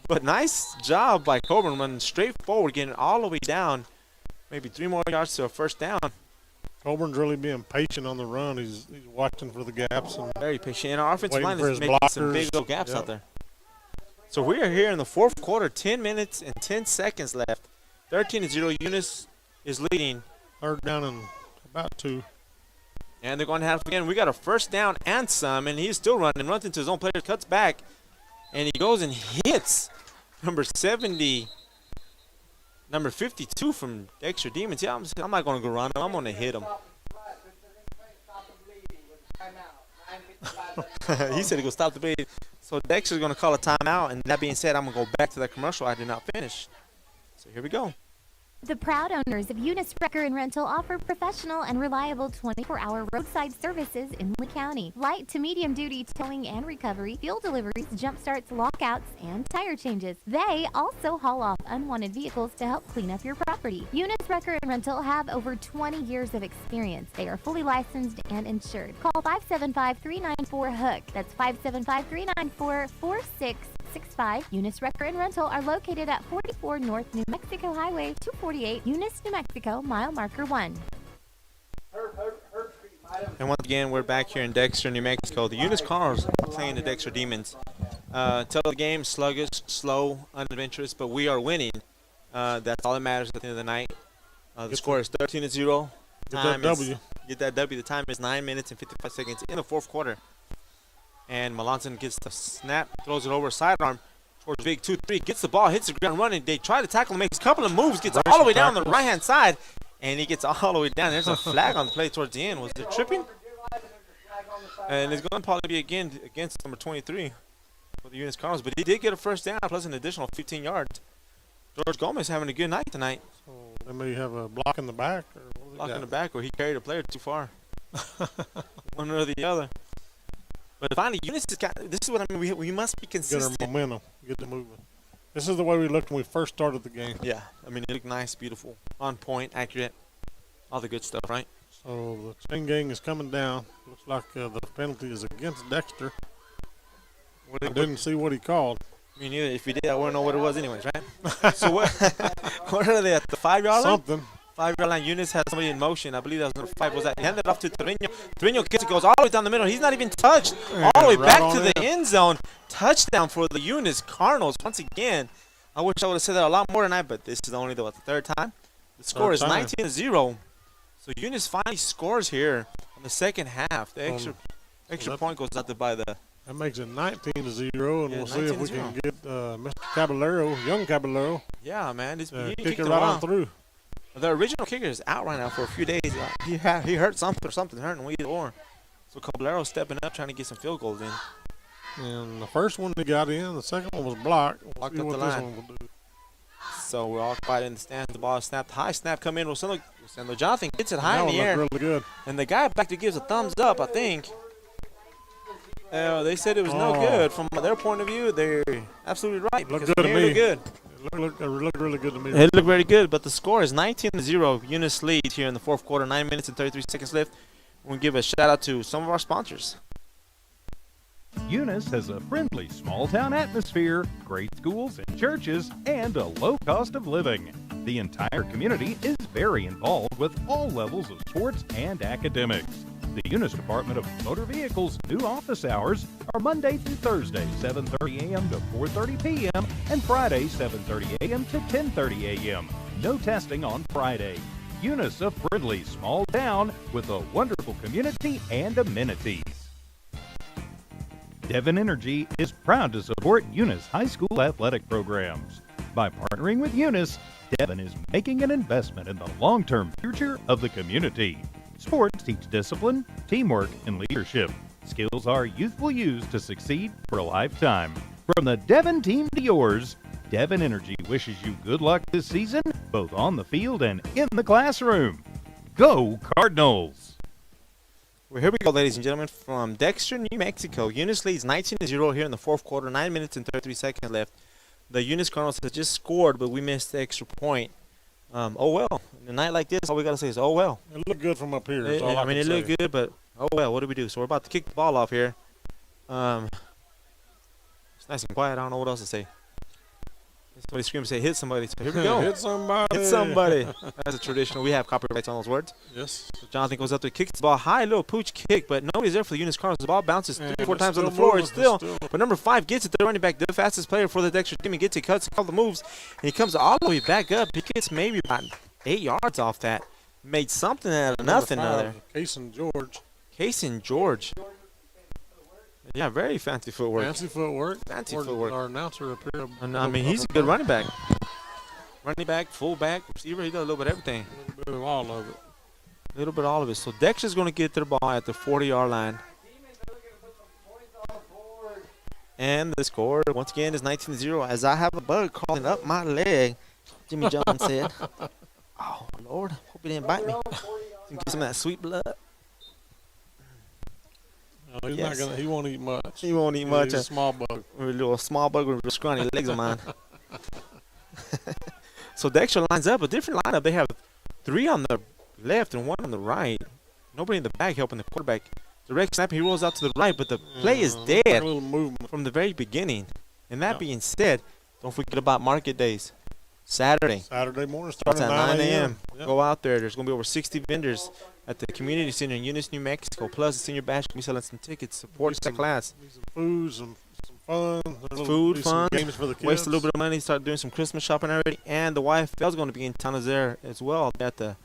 But nice job by Coburn running straight forward, getting all the way down. Maybe 3 more yards to a first down. Coburn's really being patient on the run. He's watching for the gaps. And Very patient. And our offensive Waiting line for is his making some blockers. big old gaps Yep. out there. So we are here in the fourth quarter, 10 minutes and 10 seconds left. 13-0. Eunice is leading. third down and about 2. And they're going to have it again. We got a first down and some, and he's still running. Runs into his own player, cuts back, and he goes and hits number 52 from Dexter Demons. Yeah, I'm not going to go run him. I'm going to hit him. He said he go stop the bleeding. So Dexter's going to call a timeout, and that being said, I'm going to go back to that commercial I did not finish. So here we go. The proud owners of Eunice Record and Rental offer professional and reliable 24-hour roadside services in Lee County. Light to medium duty towing and recovery, fuel deliveries, jump starts, lockouts, and tire changes. They also haul off unwanted vehicles to help clean up your property. Eunice Record and Rental have over 20 years of experience. They are fully licensed and insured. Call 575-394-HUG. That's 575-394-4665. Eunice Record and Rental are located at 44 North New Mexico Highway 248, Eunice, New Mexico, mile marker 1. And once again, we're back here in Dexter, New Mexico. The Eunice Cardinals playing the Dexter Demons. Till the game, sluggish, slow, unadventurous, but we are winning. That's all that matters at the end of the night. The score is 13-0. that W. Get that W. The time is 9 minutes and 55 seconds in the fourth quarter. And Melanson gets the snap, throws it over sidearm towards Big 2-3, gets the ball, hits the ground running. They try to tackle him, makes a couple of moves, gets all the way down the right-hand side, and he gets all the way down. There's a flag on the play towards the end. Was there tripping? And it's going to probably be again against number 23 for the Eunice Cardinals, but he did get a first down plus an additional 15 yards. George Gomez having a good night tonight. So they may have a block in the back. Or Block in the back, or he carried a player too far. One or the other. But finally, Eunice has got, this is what I mean, we must be consistent. Get our momentum, get the movement. This is the way we looked when we first started the game. Yeah, I mean, it looked nice, beautiful, on point, accurate, all the good stuff, right? So the chain gang is coming down. Looks like the penalty is against Dexter. I didn't see what he called. Me neither. If we did, I wouldn't know what it was anyways, right? So what, what are they at, the 5-yard line? Something. 5-yard line. Eunice had somebody in motion. I believe that was number 5. Was that? He handed it off to Torino. Torino gets it, goes all the way down the middle. He's not even touched. All the way right back to the end zone. Touchdown for the Eunice Cardinals once again. I wish I would have said that a lot more tonight, but this is only the third time. The score is 19-0. So Eunice finally scores here in the second half. The extra point goes out to by the. That makes it 19-0, and we'll see if we can 19-0. get Mr. Caballero, young Caballero, Yeah, man. He kick kicked it it right well. on through. The original kicker is out right now for a few days. He hurt something or something hurting either or. So Caballero stepping up trying to get some field goals in. And the first one he got in, the second one was blocked. We'll Blocked see up what the this line. one will do. So we're all quiet in the stands. The ball is snapped high. Snap come in. Rosendo Jonathan gets it high That in one the air. looked really good. And the guy back there gives a thumbs up, I think. They said it was no good. From their point of view, they're absolutely right. Looked because good to from here, me. they're good. It looked really good to me. It looked very good, but the score is 19-0. Eunice lead here in the fourth quarter. 9 minutes and 33 seconds left. We'll give a shout out to some of our sponsors. Eunice has a friendly small-town atmosphere, great schools and churches, and a low cost of living. The entire community is very involved with all levels of sports and academics. The Eunice Department of Motor Vehicles' new office hours are Monday through Thursday, 7:30 a.m. to 4:30 p.m., and Friday, 7:30 a.m. to 10:30 a.m. No testing on Friday. Eunice, a friendly small town with a wonderful community and amenities. Devon Energy is proud to support Eunice High School athletic programs. By partnering with Eunice, Devon is making an investment in the long-term future of the community. Sports teach discipline, teamwork, and leadership. Skills our youth will use to succeed for a lifetime. From the Devon team to yours, Devon Energy wishes you good luck this season, both on the field and in the classroom. Go Cardinals! Well, here we go, ladies and gentlemen, from Dexter, New Mexico. Eunice leads 19-0 here in the fourth quarter, 9 minutes and 33 seconds left. The Eunice Cardinals has just scored, but we missed the extra point. Oh, well. In a night like this, all we got to say is, oh, well. It looked good from up here. That's all I mean, can it looked say. good, but, oh, well, what do we do? So we're about to kick the ball off here. It's nice and quiet. I don't know what else to say. Somebody scream and say, hit somebody. So here we go. Hit somebody. Hit somebody. That's a traditional. We have copyrights on those words. Yes. So Jonathan goes up there, kicks the ball high, little pooch kick, but nobody's there for the Eunice Cardinals. The ball bounces And 3 or 4 it's times on the still floor. moving. It's still, It's still- but number 5 gets it. The running back, the fastest player for the Dexter team, and gets it, cuts all the moves, and he comes all the way back up. He gets maybe about 8 yards off that. Made something out of nothing out there. Case and George. Case and George. Yeah, very fancy footwork. Fancy footwork. Fancy Our- footwork. Our announcer up here. And, I mean, he's a good running back. Running back, fullback, receiver. He does a little bit of everything. A little bit of all of it. A little bit of all of it. So Dexter's going to get their ball at the 40-yard line. And the score, once again, is 19-0. As I have a bug crawling up my leg, Jimmy Jones said. Oh, Lord. Hope he didn't bite me. Get some of that sweet blood. No, he's Yes. not gonna. He won't eat much. He won't eat He's much. a small bug. With a little small bug with real scrawny legs of mine. So Dexter lines up a different lineup. They have 3 on the left and 1 on the right. Nobody in the back helping the quarterback. Direct snap, he rolls out to the right, but the play is Looks like dead a little movement. from the very beginning. And that Yeah. being said, don't forget about market days. Saturday. Saturday morning Starts starting at 9 9 a.m. Yep. Go out there. There's going to be over 60 vendors at the community center in Eunice, New Mexico. Plus, the senior bash will be selling some tickets. Support that class. Need some food, some fun. Food, be some fun. games for the kids. Waste a little bit of money. Start doing some Christmas shopping already. And the YFL is going to be in town there as well at the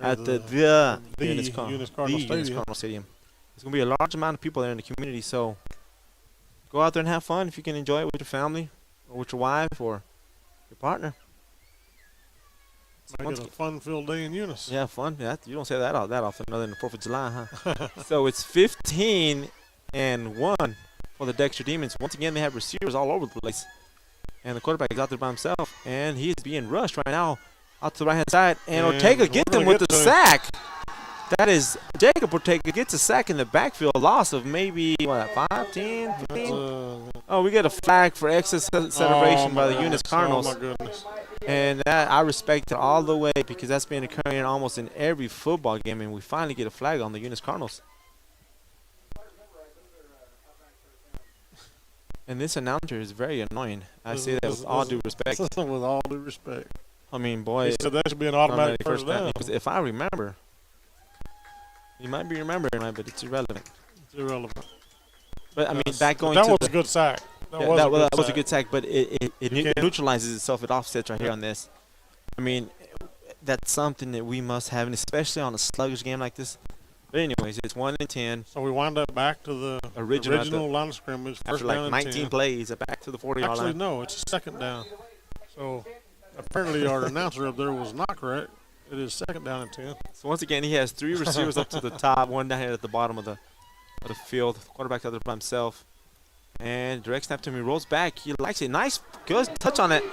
at the Eunice Cardinal Stadium. There's going to be a large amount of people there in the community, so go out there and have fun if you can enjoy it with your family or with your wife or your partner. Make it a fun-filled day in Eunice. Yeah, fun. Yeah, you don't say that often other than the 4th of July, huh? So it's 15-1 for the Dexter Demons. Once again, they have receivers all over the place. And the quarterback is out there by himself, and he's being rushed right now out to the right-hand side. And Ortega gets him with the sack. That is Jacob Ortega gets a sack in the backfield. A loss of maybe, 5, 10, 15? We get a flag for excess celebration by the Eunice Cardinals. Oh, my goodness. And that, I respect it all the way because that's been occurring almost in every football game, and we finally get a flag on the Eunice Cardinals. And this announcer is very annoying. I say that with all due respect. With all due respect. I mean, boy. He said that should be an automatic first down. Because if I remember, you might be remembering, right, but it's irrelevant. It's irrelevant. But, I mean, that was a good sack. That was a good sack, but it neutralizes itself. It offsets right here on this. I mean, that's something that we must have, and especially on a sluggish game like this. But anyways, it's 1-10. So we wind up back to the original line of scrimmage. After like 19 plays, back to the 40-yard line. Actually, no, it's second down. So apparently our announcer up there was not correct. It is second down and 10. So once again, he has 3 receivers up to the top, 1 down here at the bottom of the field. The quarterback out there by himself. And direct snap to him. He rolls back. He likes it. Nice, good touch on it.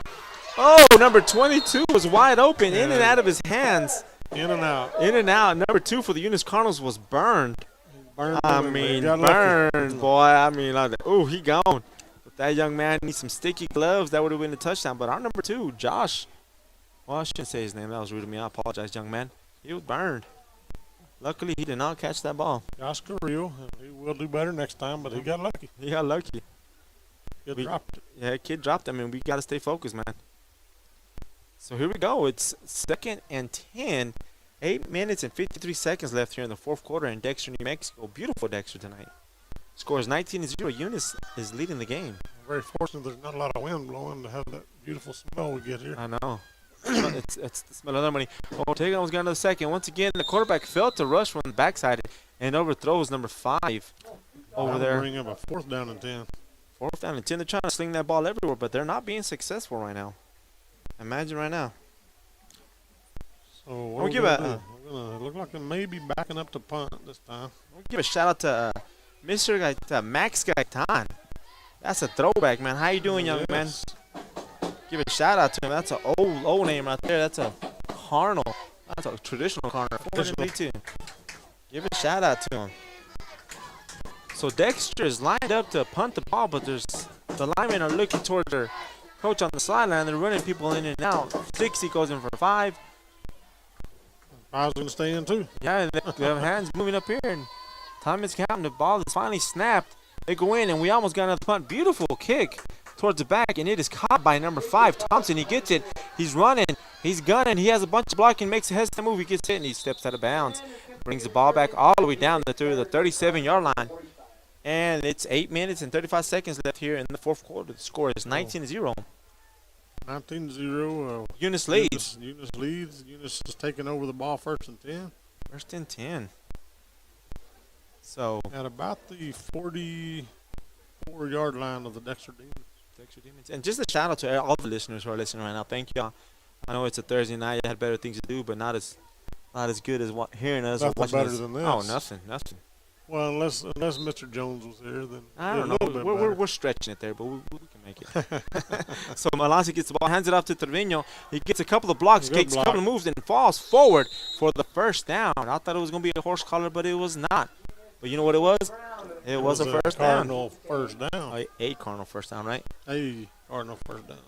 Oh, number 22 was wide open, in and out of his hands. In and out. In and out. Number 2 for the Eunice Cardinals was burned. Burned, boy. I mean, he gone. But that young man needs some sticky gloves. That would have been a touchdown. But our number 2, Josh. Well, I shouldn't say his name. That was rude of me. I apologize, young man. He was burned. Luckily, he did not catch that ball. Josh Carrillo. He will do better next time, but he got lucky. He got lucky. Kid dropped it. Yeah, kid dropped it. I mean, we got to stay focused, man. So here we go. It's 2nd and 10. 8 minutes and 53 seconds left here in the 4th quarter in Dexter, New Mexico. Beautiful Dexter tonight. Score is 19-0. Eunice is leading the game. Very fortunate there's not a lot of wind blowing to have that beautiful smell we get here. I know. it's the smell of the money. Ortega was got another second. Once again, the quarterback failed to rush from the backside and overthrows number 5 over there. Bring up a 4th down and 10. 4th down and 10. They're trying to sling that ball everywhere, but they're not being successful right now. Imagine right now. So we're gonna look like they may be backing up to punt this time. We'll give a shout out to Mr. Max Gaitan. That's a throwback, man. How you doing, young man? Give a shout out to him. That's an old name right there. That's a Cardinal. That's a traditional Cardinal. Give a shout out to him. So Dexter is lined up to punt the ball, but the linemen are looking toward their coach on the sideline. They're running people in and out. 60 goes in for 5. I was going to stay in too. Yeah, they have hands moving up here, and time is counting. The ball is finally snapped. They go in, and we almost got another punt. Beautiful kick towards the back, and it is caught by number 5, Thompson. He gets it. He's running. He's gunning. He has a bunch of blocking, makes a hesitant move. He gets hit, and he steps out of bounds. Brings the ball back all the way down to the 37-yard line. And it's 8 minutes and 35 seconds left here in the 4th quarter. The score is 19-0. 19-0. Eunice leads. Eunice leads. Eunice is taking over the ball 1st and 10. 1st and 10. So at about the 44-yard line of the Dexter Demons. And just a shout out to all the listeners who are listening right now. Thank y'all. I know it's a Thursday night. You had better things to do, but not as good as hearing us or watching better us. Than this. Oh, nothing. Well, unless Mr. Jones was here, then I don't know. We're stretching it there, but we can make it. So Malasi gets the ball, hands it off to Trevino. He gets a couple of blocks, takes a couple of moves, and falls forward for the 1st down. I thought it was going to be a horse collar, but it was not. But you know what it was? It was a first down. Cardinal first down. A Cardinal first down, right? A Cardinal first down.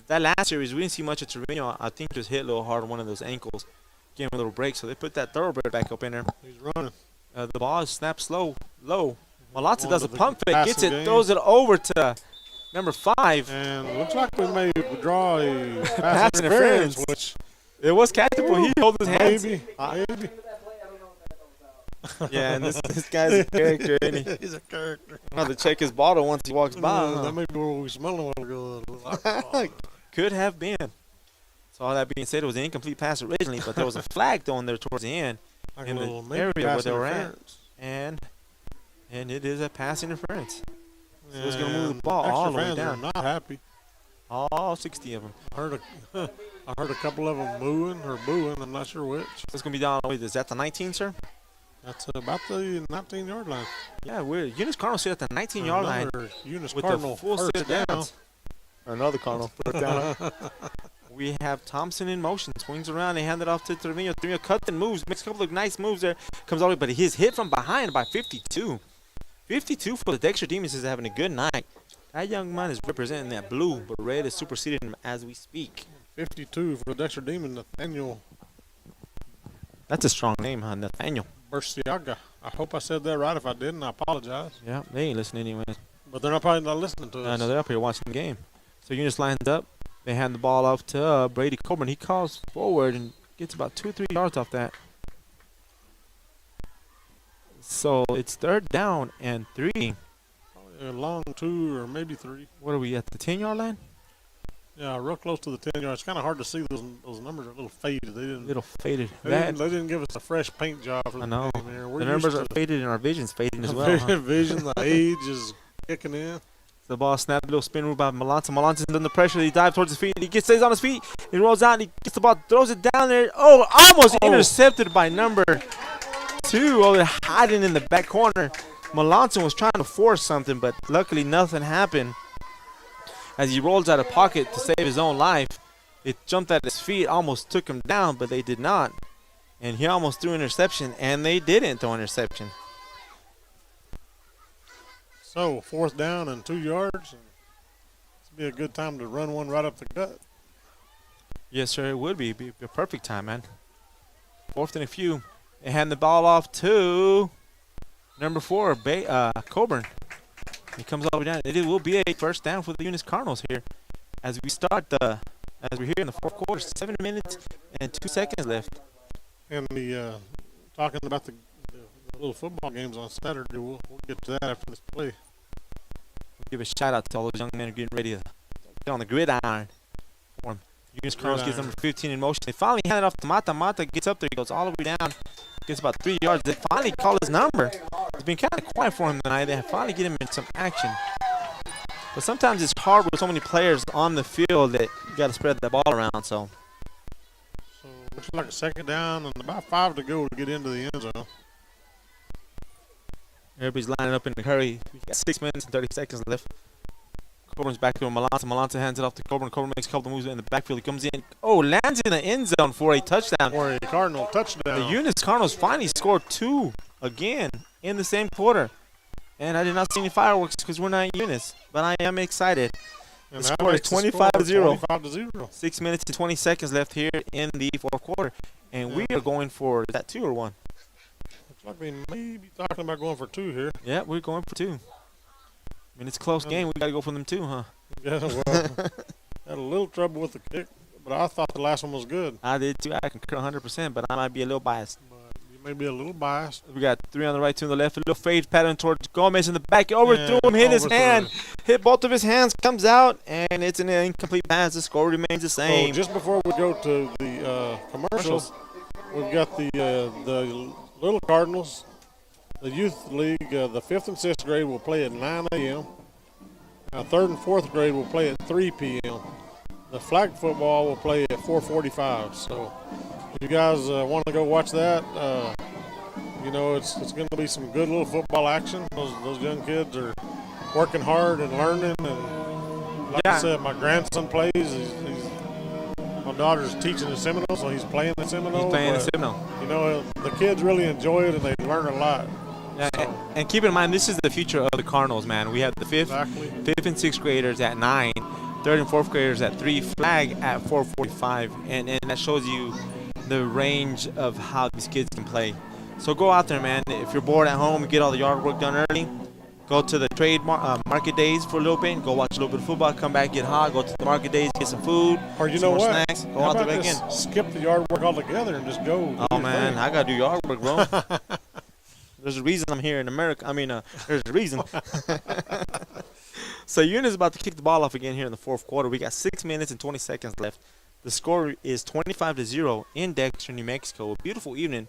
That last series, we didn't see much of Trevino. I think just hit a little hard on one of those ankles. Gave him a little break, so they put that thoroughbred back up in there. He's running. The ball is snapped low. Malazzi does a pump fake, gets it, throws it over to number 5. And it looks like we may draw a pass interference, which it was catchable. He held his hands. Maybe. Yeah, and this guy's a character, isn't he? He's a character. I'll have to check his bottle once he walks by. That may be where we smell him. Could have been. So So all that being said, it was an incomplete pass originally, but there was a flag thrown there towards the end Like in a the little maybe area where pass they were at, interference. and it is a pass interference. So it's going to move the And ball all the way Dexter fans down. are not happy. All 60 of them. I heard a couple of them mooing or booing. I'm not sure which. So it's going to be down. Wait, is that the 19, sir? That's about the 19-yard line. Yeah, Eunice Cardinals sit at the 19-yard line Another Eunice with Cardinal the full first sit down. downs. Another Cardinal first down. We have Thompson in motion. Swings around. They hand it off to Trevino. Trevino cuts and moves. Makes a couple of nice moves there. Comes all the way, but he's hit from behind by 52. 52 for the Dexter Demons is having a good night. That young man is representing that blue, but red is superseding him as we speak. 52 for the Dexter Demon, Nathaniel That's a strong name, huh? Nathaniel. Burciaga. I hope I said that right. If I didn't, I apologize. Yeah, they ain't listening anyway. But they're probably not listening to I us. know they're up here watching the game. So Eunice lines up. They hand the ball off to Brady Coburn. He calls forward and gets about 2 or 3 yards off that. So it's 3rd down and 3. Probably a long 2 or maybe 3. What are we at the 10-yard line? Yeah, real close to the 10 yards. It's kind of hard to see. Those numbers are a little faded. They A didn't. little faded. They didn't give us a fresh paint job for the I know. game here. We're The numbers are used to faded and our vision's fading as well. Huh? vision, the age is kicking in. The ball snapped, a little spin move by Melanson. Melonson's under pressure. He dives towards his feet. He stays on his feet. He rolls out and he gets the ball, throws it down there. Oh, almost intercepted by number 2. Oh, they're hiding in the back corner. Melanson was trying to force something, but luckily nothing happened. As he rolls out of pocket to save his own life, it jumped at his feet, almost took him down, but they did not. And he almost threw an interception, and they didn't throw an interception. So 4th down and 2 yards. This would be a good time to run one right up the gut. Yes, sir, it would be. It'd be a perfect time, man. 4th and a few. They hand the ball off to number 4, Coburn. He comes all the way down. It will be a 1st down for the Eunice Cardinals here. As we start as we're here in the 4th quarter, 7 minutes and 2 seconds left. And the talking about the little football games on Saturday, we'll get to that after this play. Give a shout out to all those young men who are getting ready to get on the gridiron for him. Eunice Cardinals gets number 15 in motion. They finally hand it off to Mata. Mata gets up there. He goes all the way down. Gets about 3 yards. They finally call his number. It's been kind of quiet for him tonight. They finally get him in some action. But sometimes it's hard with so many players on the field that you got to spread the ball around. So Looks like a 2nd down and about 5 to go to get into the end zone. everybody's lining up in a hurry. We got 6 minutes and 30 seconds left. Coburn's back to Melanson. Melanson hands it off to Coburn. Coburn makes a couple of moves in the backfield. He comes in. Oh, lands in the end zone for a touchdown. For a Cardinal touchdown. The Eunice Cardinals finally scored 2 again in the same quarter. And I did not see any fireworks because we're not in Eunice. But I am excited. And The that score is makes the score 25-0. 25-0. 6 minutes and 20 seconds left here in the 4th quarter. And we are going for, is that 2 or 1? Looks like we may be talking about going for 2 here. Yeah, we're going for 2. I mean, it's a close game. We got to go for them 2, huh? Yeah, well, had a little trouble with the kick, but I thought the last one was good. I did too. I concur 100%, but I might be a little biased. But you may be a little biased. We got 3 on the right, 2 on the left. A little fade pattern towards Gomez in the back. Overthrew Yeah, him, hit his overthrew hand. it. Hit both of his hands, comes out, and it's an incomplete pass. The score remains the So same. just before we go to the commercials, we've got the Little Cardinals, the Youth League, the 5th and 6th grade will play at 9 a.m. 3rd and 4th grade will play at 3 p.m. The flag football will play at 4:45. So if you guys want to go watch that, you know, it's going to be some good little football action. Those young kids are working hard and learning. And like I said, my grandson plays. My daughter's teaching the Seminole, so he's playing the Seminole. He's playing the but, Seminole. You know, the kids really enjoy it and they learn a lot. Yeah, and keep in mind, this is the future of the Cardinals, man. We have the 5th and 6th graders at 9, 3rd and 4th graders at 3, flag at 4:45, and that shows you the range of how these kids can play. So go out there, man. If you're bored at home, get all the yard work done early. Go to the trade market days for a little bit. Go watch a little bit of football. Come back, get hot. Go to the market days, get some food. Or you some know more what? Snacks. Go How out there about again. just skip the yard work altogether and just go. Oh man, I gotta do yard work, bro. There's a reason I'm here in America. I mean, there's a reason. So Eunice is about to kick the ball off again here in the 4th quarter. We got 6 minutes and 20 seconds left. The score is 25-0 in Dexter, New Mexico. A beautiful evening.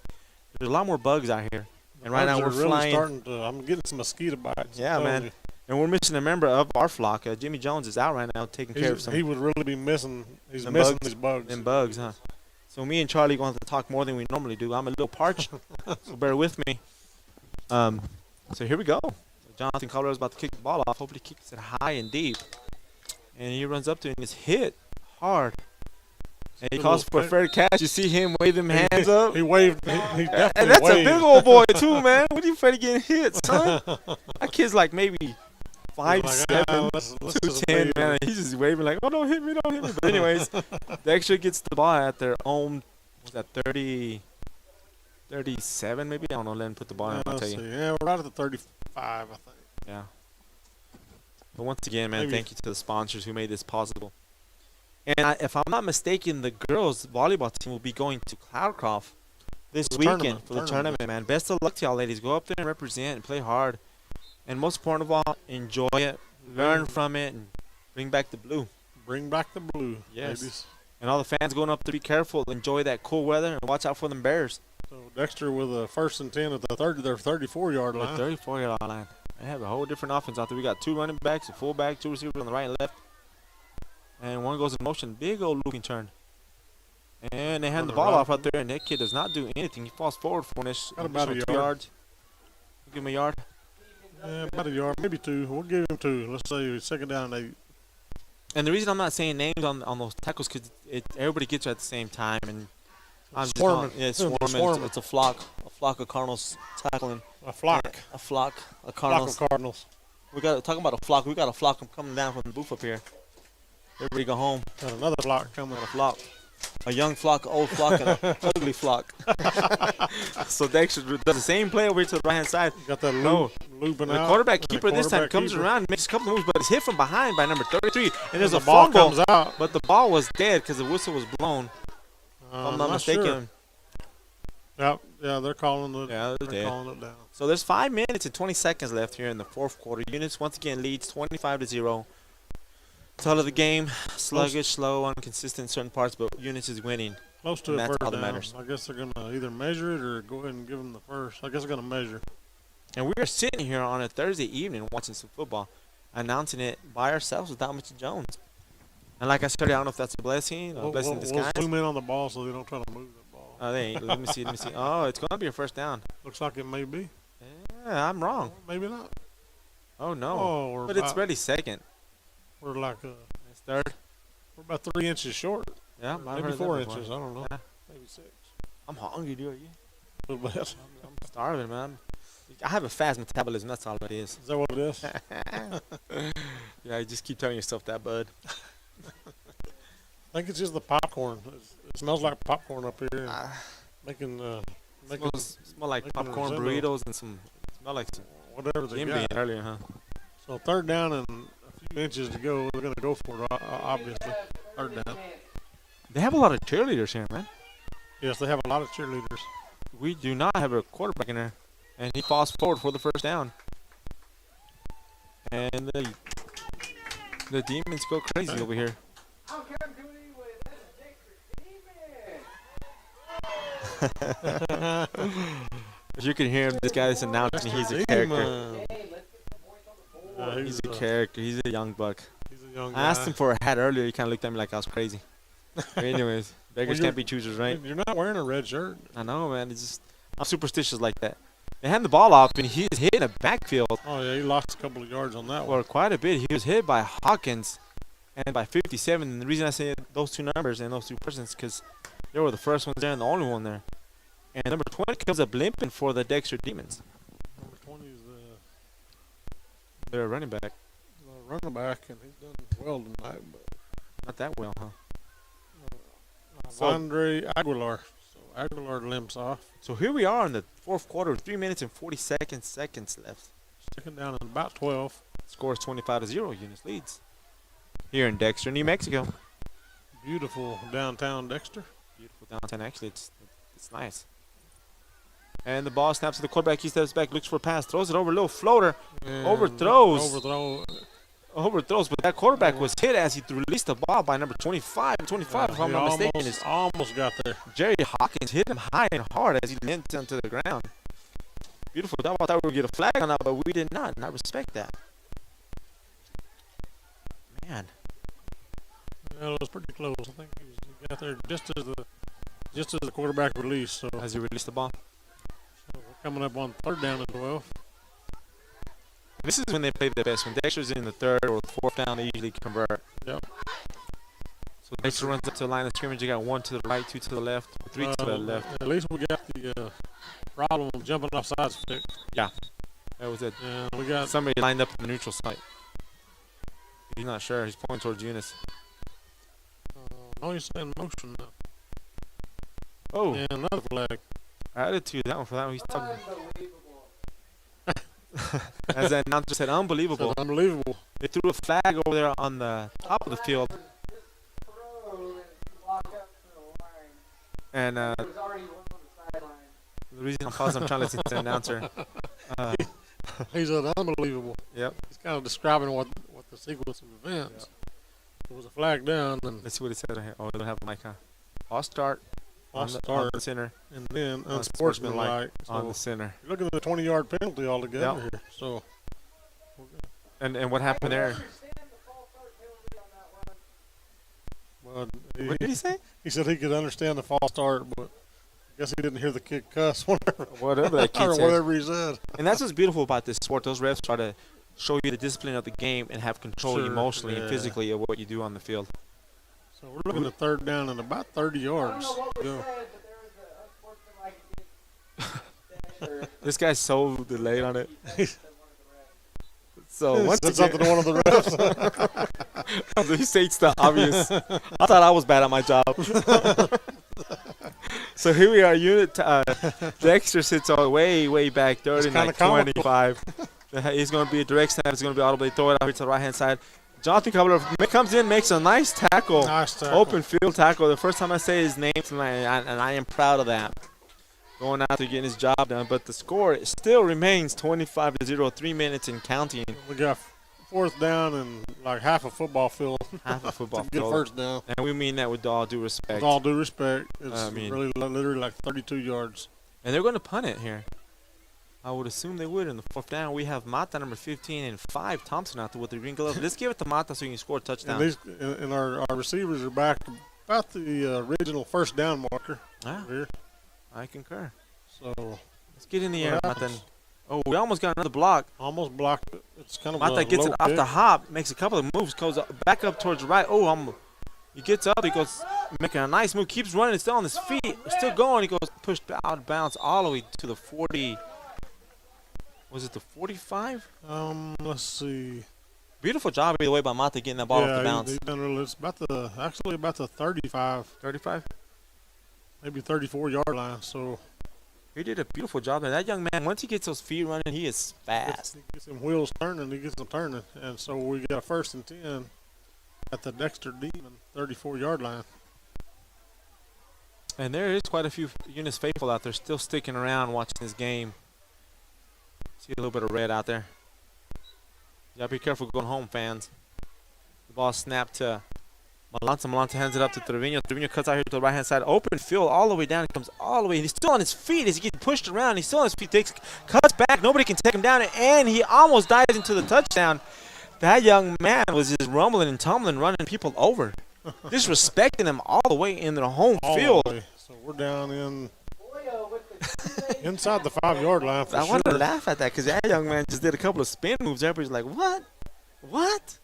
There's a lot more bugs out here. And right now we're really flying. starting to. I'm getting some mosquito bites. Yeah, man. And we're missing a member of our flock. Jimmy Jones is out right now taking care of some. He would really be missing. He's missing these bugs. Them bugs, huh? So me and Charlie going to have to talk more than we normally do. I'm a little parched, so bear with me. So here we go. Jonathan Colorado's about to kick the ball off. Hopefully he kicks it high and deep. And he runs up to it and it's hit hard. And he calls for a fair catch. You see him wave them hands up. He waved. He definitely And that's waved. a big old boy too, man. What are you afraid of getting hit, son? That kid's like maybe 5'7", 210, man. He's just waving like, oh, don't hit me, don't hit me. But anyways, Dexter gets the ball at their own, what's that, 37 maybe? I don't know. Let him put the ball in. I'll tell you. Yeah, we're right at the 35, I think. Yeah. But once again, man, thank you to the sponsors who made this possible. And if I'm not mistaken, the girls' volleyball team will be going to Cloudcroft this weekend for the tournament, man. Best of luck to y'all, ladies. Go up there and represent and play hard. And most important of all, enjoy it, learn from it, and bring back the blue. Bring back the blue, yes. ladies. And all the fans going up there, be careful, enjoy that cool weather, and watch out for them bears. So Dexter with a 1st and 10 at their 34-yard line. 34-yard line. They have a whole different offense out there. We got 2 running backs, a fullback, 2 receivers on the right and left. And one goes in motion. Big old looping turn. And they hand the ball off out there, and that kid does not do anything. He falls forward for this. About a 2 yard. yards. We'll give him a yard. Yeah, about a yard, maybe 2. We'll give him 2. Let's say 2nd down and 8. And the reason I'm not saying names on those tackles because everybody gets there at the same time. And I'm swarming. It's swarming. It's a flock of Cardinals tackling. A flock. A flock of Cardinals. Flock of Cardinals. We got talking about a flock. We got a flock coming down from the booth up here. Everybody go home. Got another flock coming. A flock. A young flock, an old flock, and an ugly flock. So Dexter does the same play over here to the right-hand side. Got that looping The out. quarterback keeper this time comes keeper. around, makes a couple of moves, but it's hit from behind by number 33. And there's the a ball fumble, comes out. but the ball was dead because the whistle was blown. If I'm not mistaken. Sure. Yeah, they're calling it. Yeah, they're calling it down. So there's 5 minutes and 20 seconds left here in the 4th quarter. Eunice once again leads 25-0. Tell of the game, sluggish, slow, inconsistent in certain parts, but Eunice is winning. Close to And a that's first all that down. matters. I guess they're going to either measure it or go ahead and give them the first. I guess they're going to measure. And we are sitting here on a Thursday evening watching some football, announcing it by ourselves without Mr. Jones. And like I said, I don't know if that's a blessing or a blessing in disguise. We'll zoom in on the ball so they don't try to move the ball. They ain't. Let me see. Oh, it's going to be a first down. Looks like it may be. Yeah, I'm wrong. Well, maybe not. Oh, no. Oh, But it's really second. We're like It's third. we're about 3 inches short. Yeah, Maybe 4 inches. I don't know. Yeah. Maybe 6. I'm hungry, dude. Are you? A little bit. I'm starving, man. I have a fast metabolism. That's all it is. Is that what it is? Yeah, you just keep telling yourself that, bud. I think it's just the popcorn. It smells like popcorn up here. Making Smell like making popcorn a burritos and smell like some whatever they Jim bean got. earlier, huh? So 3rd down and a few inches to go. They're going to go for it, obviously. 3rd down. They have a lot of cheerleaders here, man. Yes, they have a lot of cheerleaders. We do not have a quarterback in there. And he falls forward for the first down. And the demons go crazy over here. As you can hear him, this guy is announcing he's a character. He's a character. He's a young buck. He's a young guy. I asked him for a hat earlier. He kind of looked at me like I was crazy. But anyways, beggars can't be choosers, right? You're not wearing a red shirt. I know, man. It's just I'm superstitious like that. They hand the ball off, and he's hit in the backfield Oh, yeah, he lost a couple of yards on that for one. quite a bit. He was hit by Hawkins and by 57. And the reason I say those 2 numbers and those 2 persons because they were the first ones there and the only one there. And number 20 comes up limping for the Dexter Demons. Number 20 is They're a running back. the running back, and he's done well tonight. But Not that well, huh? Andre Aguilar. So Aguilar limps off. So here we are in the 4th quarter, 3 minutes and 40 seconds left. 2nd down and about 12. Score is 25-0. Eunice leads. Here in Dexter, New Mexico. Beautiful downtown Dexter. Beautiful downtown. Actually, it's nice. And the ball snaps to the quarterback. He steps back, looks for a pass, throws it over, a little floater. And Overthrows. Overthrow. overthrows, but that quarterback was hit as he released the ball by number 25. 25, if I'm not mistaken. Is almost got there. Jerry Hawkins hit him high and hard as he leaned down to the ground. Beautiful job. I thought we would get a flag on that, but we did not, and I respect that. Man. Well, it was pretty close. I think he got there just as the quarterback released. So as he released the ball. So we're coming up on third down and 12. This is when they play the best. When Dexter's in the third or the fourth down, they usually convert. Yep. So Dexter runs up to the line of scrimmage. You got 1 to the right, 2 to the left, 3 to the left. At least we got the problem of jumping off sides fixed. Yeah. That was it. And we got somebody lined up in the neutral site. He's not sure. He's pointing towards Eunice. No, he's in motion now. Oh. And another flag. Attitude, that one for that one. He's talking. As that announcer said, unbelievable. Said unbelievable. They threw a flag over there on the top of the field. And the reason I'm pausing, I'm trying to listen to the announcer. He said unbelievable. Yep. He's kind of describing what the sequence of events. Yep. There was a flag down. And let's see what it said right here. Oh, they don't have a mic, huh? False start. On the center. And then unsportsmanlike on the center. You're looking at the 20-yard penalty altogether here. So. And what happened there? Well, what did he say? He said he could understand the false start, but I guess he didn't hear the kid cuss. Whatever that kid or said. whatever he said. And that's what's beautiful about this sport. Those refs try to show you the discipline of the game and have control emotionally and physically of what you do on the field. So we're looking at third down and about 30 yards. This guy's so delayed on it. So once said something to one of the refs. He states the obvious. I thought I was bad at my job. So here we are. Dexter sits all way back, third and like 25. He's going to be a direct snap. It's going to be audible. They throw it out here to the right hand side. Jonathan Cobbler comes in, makes a nice tackle. Open field tackle. The first time I say his name tonight, and I am proud of that. Going out to getting his job done. But the score still remains 25-0, 3 minutes and counting. We got fourth down and like half a football field. Half a football to field. get first down. And we mean that with all due respect. With all due respect. It's really literally like 32 yards. And they're going to punt it here. I would assume they would in the fourth down. We have Mata number 15 and 5 Thompson out there with the green glove. Let's give it to Mata so he can score a touchdown. And our receivers are back about the original first down marker. Here. I concur. So let's get in the air, Mata. Oh, we almost got another block. Almost blocked it. It's kind of Mata gets it off the hop, makes a couple of moves, goes back up towards the right. Oh, he gets up, he goes making a nice move, keeps running, still on his feet, still going. He goes pushed out of bounds all the way to the 40. Was it the 45? Let's see. Beautiful job either way by Mata getting that ball off the bounce. He's done really. It's about the 35. 35? Maybe 34-yard line. So he did a beautiful job. And that young man, once he gets those feet running, he is fast. He gets them wheels turning. He gets them turning. And so we got a 1st and 10 at the Dexter Demon 34-yard line. And there is quite a few Eunice faithful out there still sticking around watching this game. See a little bit of red out there. You gotta be careful going home, fans. The ball snapped to Malanta. Malanta hands it up to Trevino. Trevino cuts out here to the right-hand side. Open field all the way down. He comes all the way. He's still on his feet as he gets pushed around. He's still on his feet. Cuts back. Nobody can take him down. And he almost dives into the touchdown. That young man was just rumbling and tumbling, running people over. Disrespecting them all the way in their home field. So we're down in inside the 5-yard line for I sure. wanted to laugh at that because that young man just did a couple of spin moves. Everybody's like, what? What?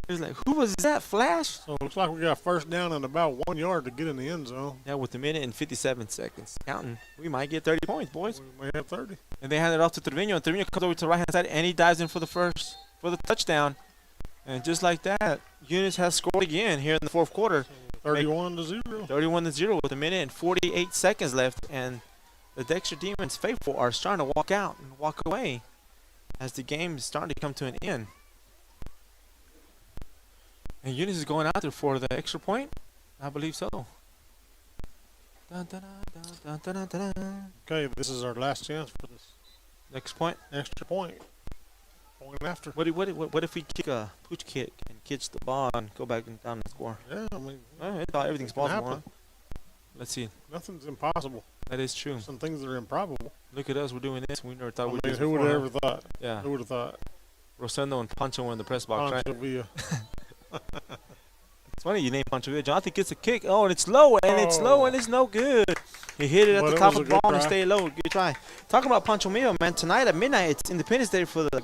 He was like, who was that flash? So it looks like we got first down and about 1 yard to get in the end zone. Yeah, with a minute and 57 seconds. Counting. We might get 30 points, boys. We may have 30. And they hand it off to Trevino. And Trevino comes over to the right-hand side, and he dives in for the touchdown. And just like that, Eunice has scored again here in the fourth quarter. 31-0. 31-0 with a minute and 48 seconds left. And the Dexter Demons faithful are starting to walk out and walk away as the game is starting to come to an end. And Eunice is going out there for the extra point? I believe so. Dun, dun, dun, dun, dun, dun, dun. Okay, this is our last chance for this Next point. extra point. Point after. What if we kick a pooch kick and catch the ball and go back and down the score? Yeah, I mean, I thought everything's it can possible. Huh? happen. Let's see. Nothing's impossible. That is true. Some things that are improbable. Look at us. We're doing this. We never thought I we'd do mean, this who would before, have huh? ever thought? Yeah. Who would have thought? Rosendo and Pancho were in the press box, right? Pancho Villa. It's funny you named Pancho Villa. Jonathan gets a kick. Oh, and it's low, and it's low, and it's no good. He hit it at But the it top was of a the ball good and try. stayed low. Good try. Talking about Pancho Villa, man. Tonight at midnight, it's Independence Day for the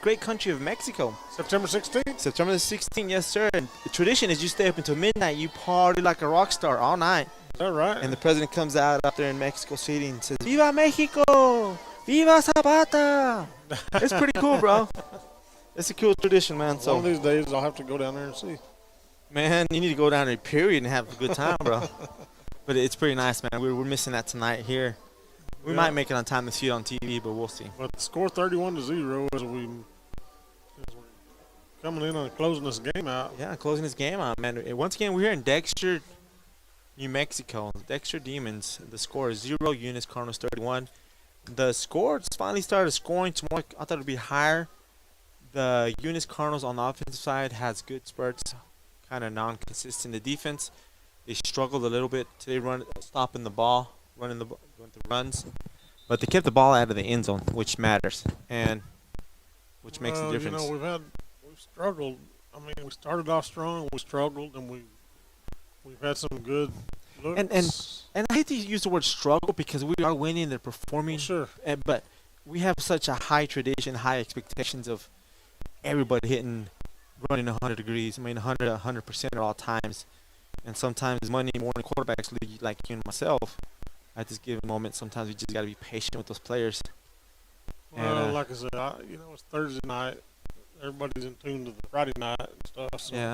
great country of Mexico. September 16th? September the 16th, yes, sir. And the tradition is you stay up until midnight. You party like a rock star all night. Is that right? And the president comes out there in Mexico City and says, "Viva Mexico! Viva Zapata!" It's pretty cool, bro. It's a cool tradition, man. One of So, these days, I'll have to go down there and see. man, you need to go down there, period, and have a good time, bro. But it's pretty nice, man. We're missing that tonight here. We Yeah. might make it on time to see it on TV, but we'll see. But the score 31-0 as we're coming in and closing this game out. Yeah, closing this game out, man. And once again, we're here in Dexter, New Mexico. Dexter Demons. The score is 0, Eunice Cardinals 31. The score just finally started scoring. Tomorrow, I thought it would be higher. The Eunice Cardinals on the offensive side has good spurts, kind of non-consistent. The defense, they struggled a little bit today, stopping the ball, going through runs, but they kept the ball out of the end zone, which matters, and which makes a difference. You know, we've struggled. I mean, we started off strong, we struggled, and we've had some good looks. And I hate to use the word struggle because we are winning, they're performing, Sure. but we have such a high tradition, high expectations of everybody running 100 degrees. I mean, 100% at all times. And sometimes money more than quarterbacks like you and myself. At this given moment, sometimes we just got to be patient with those players. Well, And, like I said, it's Thursday night. Everybody's in tune to the Friday night and stuff. So, Yeah.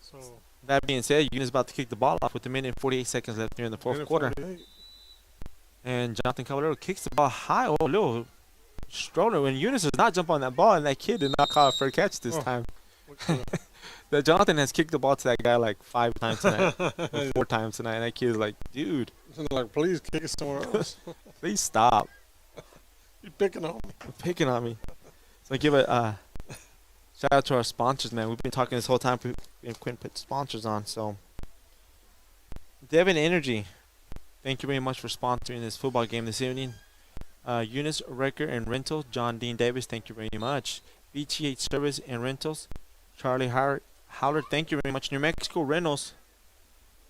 So That being said, Eunice about to kick the ball off with a minute and 48 seconds left here in the fourth quarter. 48. And Jonathan Caballero kicks the ball high. Oh, little stroller. And Eunice does not jump on that ball, and that kid did not call it for a catch this time. That Jonathan has kicked the ball to that guy like 5 times tonight, or 4 times tonight. And that kid is like, dude, Like, please kick it somewhere else. please stop. You're picking on me. Picking on me. So I give a shout out to our sponsors, man. We've been talking this whole time. We couldn't put sponsors on. So Devon Energy, thank you very much for sponsoring this football game this evening. Eunice Wrecker and Rentals, John Dean Davis, thank you very much. BTH Service and Rentals, Charlie Howard, thank you very much. New Mexico Rentals.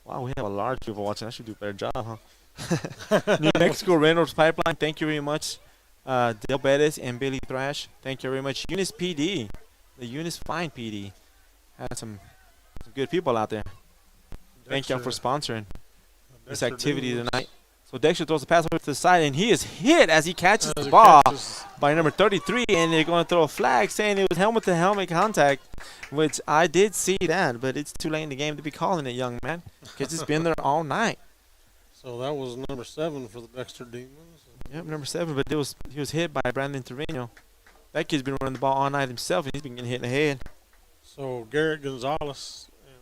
Wow, we have a large people watching. I should do a better job, huh? New Mexico Rentals Pipeline, thank you very much. Del Bettis and Billy Thrash, thank you very much. Eunice PD, the Eunice Fine PD, had some good people out there. Thank y'all for sponsoring this Dexter activity Demons. tonight. So Dexter throws the pass over to the side, and he is hit as he catches the ball by number 33, and they're going to throw a flag saying it was helmet-to-helmet contact, which I did see that, but it's too late in the game to be calling it, young man, because it's been there all night. So that was number 7 for the Dexter Demons. Yep, number 7, but he was hit by Brandon Trevino. That kid's been running the ball all night himself, and he's been getting hit in the head. So Garrett Gonzalez, and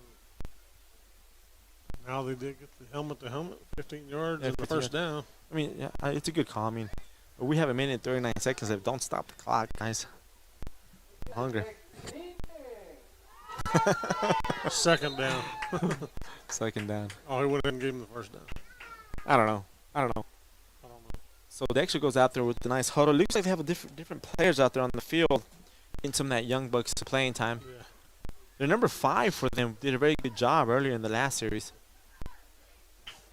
now they did get the helmet-to-helmet, 15 yards and the 15 first down. I mean, yeah, it's a good call. I mean, but we have a minute and 39 seconds left. Don't stop the clock, guys. I'm hungry. Second down. Second down. Oh, he went ahead and gave him the first down. I don't know. I don't know. So Dexter goes out there with the nice huddle. Looks like they have a different players out there on the field, getting some of that young bucks to playing time. Yeah. They're number 5 for them. Did a very good job earlier in the last series.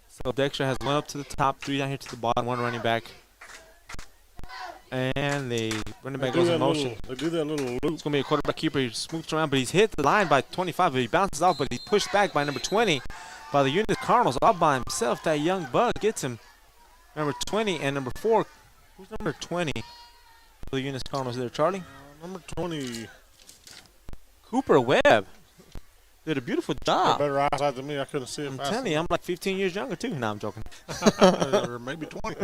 So Dexter has 1 up to the top, 3 down here to the bottom, 1 running back. And the running back goes in motion. They do that little loop. It's going to be a quarterback keeper. He smooths around, but he's hit the line by 25. But he bounces off, but he's pushed back by number 20 by the Eunice Cardinals all by himself. That young bug gets him. Number 20 and number 4. Who's number 20 for the Eunice Cardinals there, Charlie? Number 20. Cooper Webb did a beautiful job. Better eyesight than me. I couldn't see it I'm fast telling you, I'm like 15 years younger, too. No, I'm joking. enough. Or maybe 20.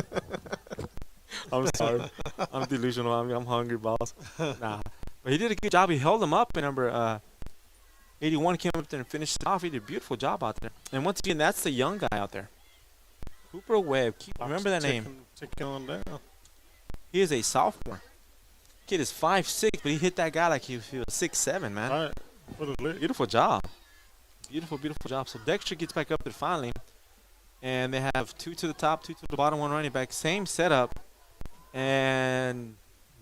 I'm sorry. I'm delusional. I'm hungry, boss. Nah. But he did a good job. He held him up, and number 81 came up there and finished it off. He did a beautiful job out there. And once again, that's the young guy out there. Cooper Webb. Remember that name. Ticking on down. He is a sophomore. Kid is 5'6", but he hit that guy like he was 6'7", man. All right. Put it lit. Beautiful job. Beautiful, beautiful job. So Dexter gets back up there finally. And they have 2 to the top, 2 to the bottom, 1 running back. Same setup. And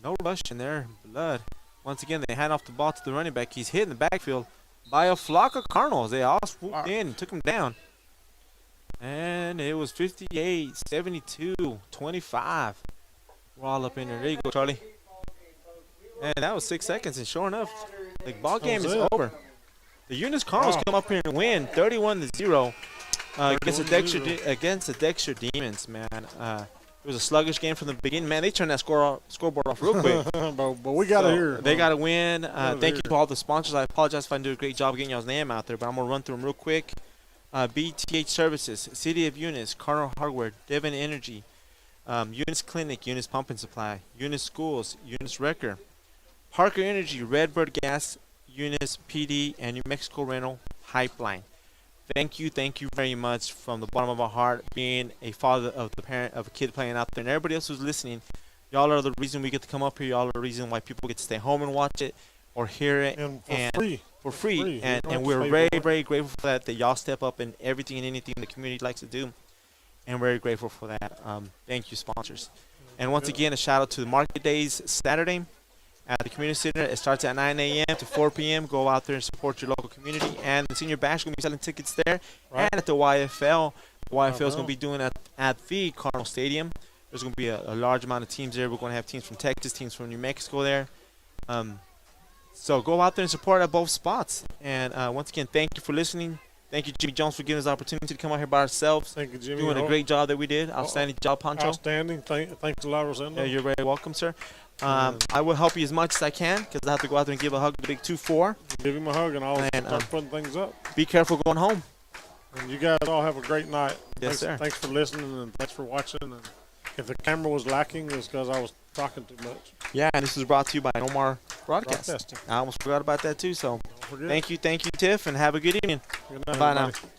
no rush in there. Blood. Once again, they hand off the ball to the running back. He's hit in the backfield by a flock of Cardinals. They all swooped in and took him down. And it was 58, 72, 25. We're all up in there. There you go, Charlie. And that was 6 seconds. And sure enough, the ball game is over. The Eunice Cardinals come up here and win 31-0 against the Dexter Demons, man. It was a sluggish game from the beginning. Man, they turned that scoreboard off real quick. but we got to hear. They got to win. Thank you to all the sponsors. I apologize if I didn't do a great job getting y'all's name out there, but I'm going to run through them real quick. BTH Services, City of Eunice, Cardinal Hardware, Devon Energy, Eunice Clinic, Eunice Pump and Supply, Eunice Schools, Eunice Wrecker, Parker Energy, Redbird Gas, Eunice PD, and New Mexico Rental Pipeline. Thank you very much from the bottom of our heart, being a father of the parent of a kid playing out there, and everybody else who's listening. Y'all are the reason we get to come up here. Y'all are the reason why people get to stay home and watch it or hear it for free. And we're very, very grateful for that y'all step up in everything and anything the community likes to do, and we're very grateful for that. Thank you, sponsors. And once again, a shout out to the Market Days Saturday at the community center. It starts at 9 a.m. to 4 p.m. Go out there and support your local community. And the senior bash going to be selling tickets there and at the YFL. The YFL is going to be doing it at the Cardinal Stadium. There's going to be a large amount of teams there. We're going to have teams from Texas, teams from New Mexico there. So go out there and support at both spots. And once again, thank you for listening. Thank you, Jimmy Jones, for giving us the opportunity to come out here by ourselves. Thank you, Jimmy. Doing a great job that we did. Outstanding job, Pancho. Outstanding. Thanks a lot, Rosendo. Yeah, you're very welcome, sir. I will help you as much as I can because I have to go out there and give a hug to Big 2-4. Give him a hug and I'll start putting things up. Be careful going home. And you guys all have a great night. Yes, sir. Thanks for listening and thanks for watching. And if the camera was lacking, it's because I was talking too much. Yeah, and this is brought to you by Nomar Broadcasting. I almost forgot about that too. So thank you, Tiff, and have a good evening. Good night, Bye everybody. now.